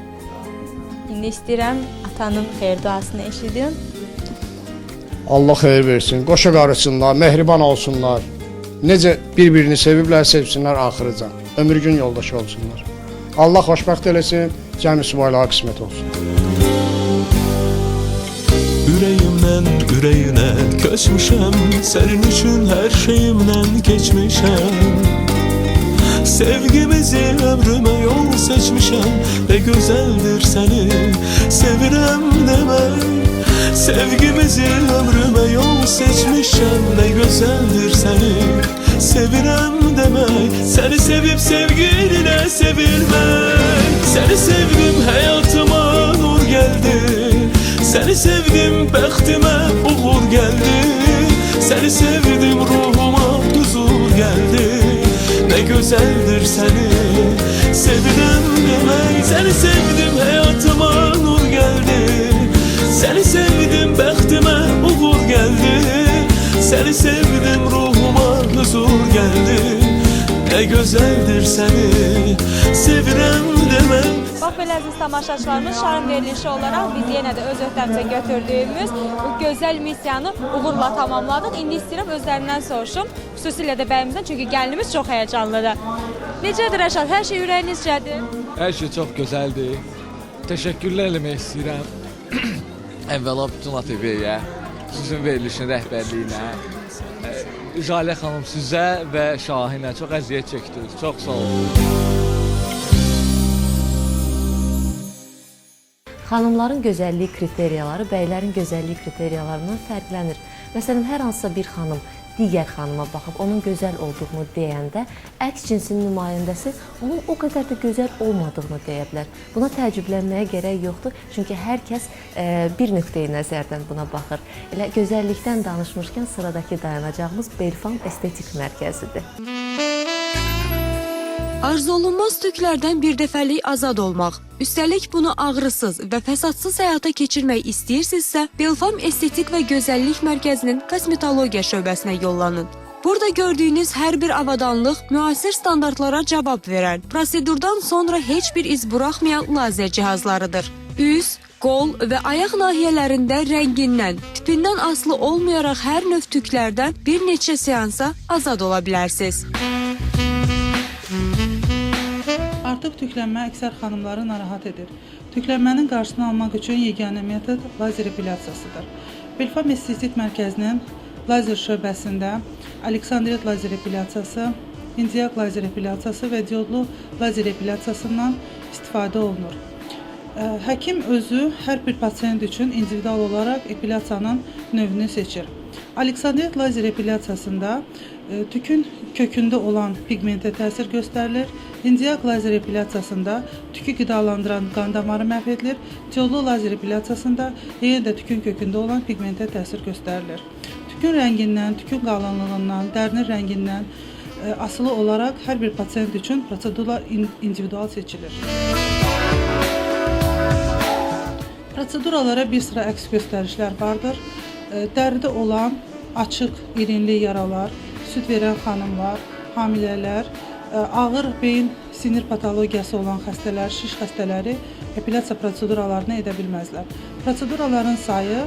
İndi istəyirəm atanın xeyir duasını eşidin. Allah xeyir versin, qoşa qarışsınlar, mehriban olsunlar. Necə bir-birini seviblər, sevsinlər axırıca. Ömür gün yoldaşı olsunlar. Allah xoşbəxt eləsin, cəmi subaylara qismət olsun. Ürəyimdən ürəyinə köçmüşəm, sənin üçün hər şeyimdən keçmişəm. Sevgimizi ömrümə yol seçmişəm və gözəldir səni sevirəm demək. Sevgimizi ömrümə yol seçmişəm və gözəldir səni sevirəm demək. Səni sevib sevgilinə sevilmək. Səni sevdim, həyatıma nur gəldi. Səni sevdim, bəxtimə uğur gəldi. Səni sevdim, ruhuma huzur gəldi. Nə gözəldir səni sevirəm demək. Səni sevdim, həyatıma nur gəldi. Səni sevdim, bəxtimə uğur gəldi. Səni sevdim, ruhuma huzur gəldi. Nə gözəldir səni sevirəm demək. Bax belə əziz tamaşaçılarımız, şarm verilişi olaraq biz yenə də öz öhdəmizə götürdüyümüz bu gözəl missiyanı uğurla tamamladıq. İndi istəyirəm özlərindən soruşum, xüsusilə də bəyimizdən, çünki gəlinimiz çox həyəcanlıdır. Necədir Rəşad, hər şey ürəyinizcədir? Hər şey çox gözəldir. Təşəkkürlər eləmək istəyirəm. Əvvəla bütün ATV-yə, sizin verilişin rəhbərliyinə, Jalə xanım sizə və Şahinə çox əziyyət çəkdiniz. Çox sağ olun. Xanımların gözəllik kriteriyaları bəylərin gözəllik kriteriyalarından fərqlənir. Məsələn, hər hansısa bir xanım digər xanıma baxıb onun gözəl olduğunu deyəndə, əks cinsin nümayəndəsi onun o qədər də gözəl olmadığını deyə bilər. Buna təəccüblənməyə gərək yoxdur, çünki hər kəs bir nöqteyi nəzərdən buna baxır. Elə gözəllikdən danışmışkən sıradakı dayanacağımız Belfam Estetik Mərkəzidir. Arzulunmaz tüklərdən birdəfəlik azad olmaq, üstəlik bunu ağrısız və fəsadsız həyata keçirmək istəyirsinizsə, Belfam Estetik və Gözəllik Mərkəzinin kosmetologiya şöbəsinə yollanın. Burada gördüyünüz hər bir avadanlıq müasir standartlara cavab verən, prosedurdan sonra heç bir iz buraxmayan lazer cihazlarıdır. Üz, qol və ayaq nahiyələrində rəngindən, tipindən asılı olmayaraq hər növ tüklərdən bir neçə seansa azad ola bilərsiniz. Artıq tüklənmə əksər xanımları narahat edir. Tüklənmənin qarşısını almaq üçün yeganə metod lazer epilyasiyasıdır. Belfam Estetik Mərkəzinin lazer şöbəsində Aleksandriyat lazer epilyasiyası, indiyak lazer epilyasiyası və diodlu lazer epilyasiyasından istifadə olunur. Həkim özü hər bir pasiyent üçün individual olaraq epilyasiyanın növünü seçir. Aleksandriyat lazer epilyasiyasında tükün kökündə olan pigmentə təsir göstərilir. İndiyak lazer epilyasiyasında tükü qidalandıran qan damarı məhv edilir. Diodlu lazer epilyasiyasında yenə də tükün kökündə olan pigmentə təsir göstərilir. Tükün rəngindən, tükün qalınlığından, dərinin rəngindən asılı olaraq hər bir pasiyent üçün prosedurlar individual seçilir. Proseduralara bir sıra əks göstərişlər vardır. Dəridə olan açıq, irinli yaralar, süd verən xanımlar, hamilələr, ağır beyin sinir patologiyası olan xəstələr, şiş xəstələri epilyasiya proseduralarını edə bilməzlər. Proseduraların sayı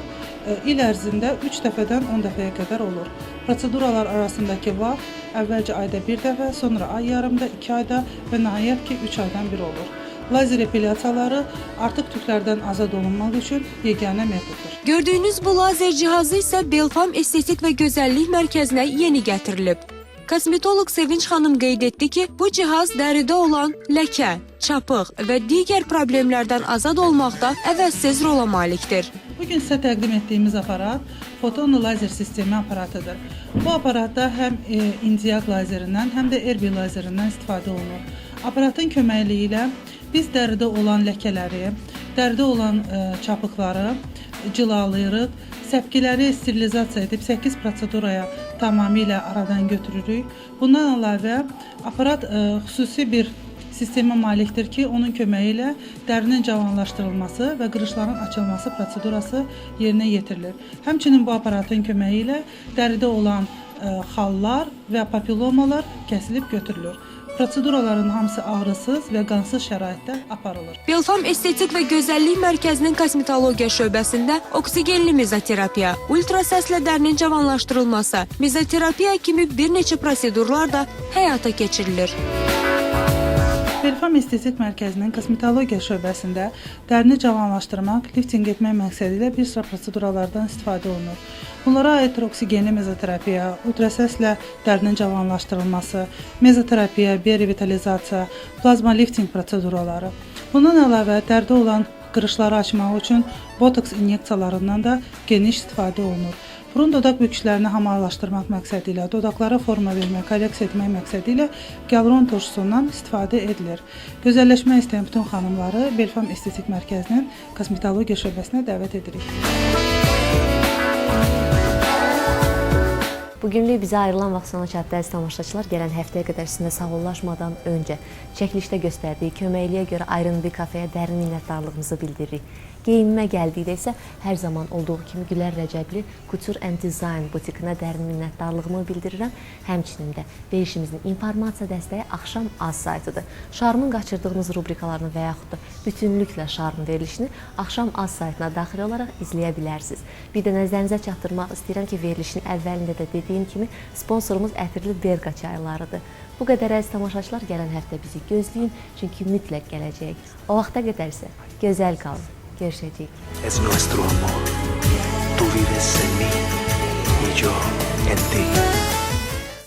il ərzində 3 dəfədən 10 dəfəyə qədər olur. Proseduralar arasındakı vaxt əvvəlcə ayda 1 dəfə, sonra ay yarımda, 2 ayda və nəhayət ki 3 aydan bir olur. Lazer epilyasiyaları artıq tüklərdən azad olunmaq üçün yeganə metoddur. Gördüyünüz bu lazer cihazı isə Belfam Estetik və Gözəllik Mərkəzinə yeni gətirilib. Kosmetoloq Sevinç xanım qeyd etdi ki, bu cihaz dəridə olan ləkə, çapıq və digər problemlərdən azad olmaqda əvəzsiz rola malikdir. Bugün sizə təqdim etdiyimiz aparat fotonlu lazer sistemi aparatıdır. Bu aparatda həm indiyak lazerindən, həm də Erbil lazerindən istifadə olunur. Aparatın köməkliyi ilə biz dəridə olan ləkələri, dəridə olan çapıqları cilalayırıq, səpkiləri sterilizasiya edib 8 proseduraya tamamilə aradan götürürük. Bundan əlavə aparat xüsusi bir sistemə malikdir ki, onun köməyi ilə dərinin cavanlaşdırılması və qırışların açılması prosedurası yerinə yetirilir. Həmçinin bu aparatın köməyi ilə dəridə olan xallar və papillomalar kəsilib götürülür. Proseduraların hamısı ağrısız və qansız şəraitdə aparılır. Belfam Estetik və Gözəllik Mərkəzinin kosmetologiya şöbəsində oksigenli mezoterapiya, ultrasəslə dərinin cavanlaşdırılması, mezoterapiya kimi bir neçə prosedurlar da həyata keçirilir. Belfam Estetik Mərkəzinin kosmetologiya şöbəsində dərini cavanlaşdırmaq, lifting etmək məqsədi ilə bir sıra proseduralardan istifadə olunur. Bunlara aiddir oksigenli mezoterapiya, ultrasəslə dərinin cavanlaşdırılması, mezoterapiya, biorevitalizasiya, plazma lifting proseduraları. Bundan əlavə dərdə olan qırışları açmaq üçün botoks inyeksiyalarından da geniş istifadə olunur. Burun dodaq büküşlərini hamarlaşdırmaq məqsədi ilə, dodaqlara forma vermək, korreksiya etmək məqsədi ilə gyaluron turşusundan istifadə edilir. Gözəlləşmək istəyən bütün xanımları Belfam Estetik Mərkəzinin kosmetologiya şöbəsinə dəvət edirik. Bugünlük bizə ayrılan vaxt sona çatdı əziz tamaşaçılar. Gələn həftəyə qədər sizinlə sağollaşmadan öncə çəkilişdə göstərdiyi köməkliyə görə Ayrın bir kafeyə dərin minnətdarlığımızı bildiririk. Geyimimə gəldikdə isə hər zaman olduğu kimi Gülər Rəcəbli Couture and Design butikinə dərin minnətdarlığımı bildirirəm. Həmçinin də verişimizin informasiya dəstəyi Axşam Az saytıdır. Şarmın qaçırdığınız rubrikalarını və yaxud da bütünlüklə Şarm verilişini Axşam Az saytına daxil olaraq izləyə bilərsiniz. Bir də nəzərinizə çatdırmaq istəyirəm ki, verilişin əvvəlində də dediyim kimi sponsorumuz ətirli Berqa çaylarıdır. Bu qədər əziz tamaşaçılar, gələn həftə bizi gözləyin, çünki mütləq gələcək. O vaxta qədər isə gözəl qalın. Görüşəcəyik. Es nuestro amor, tú vives en mí y yo en ti.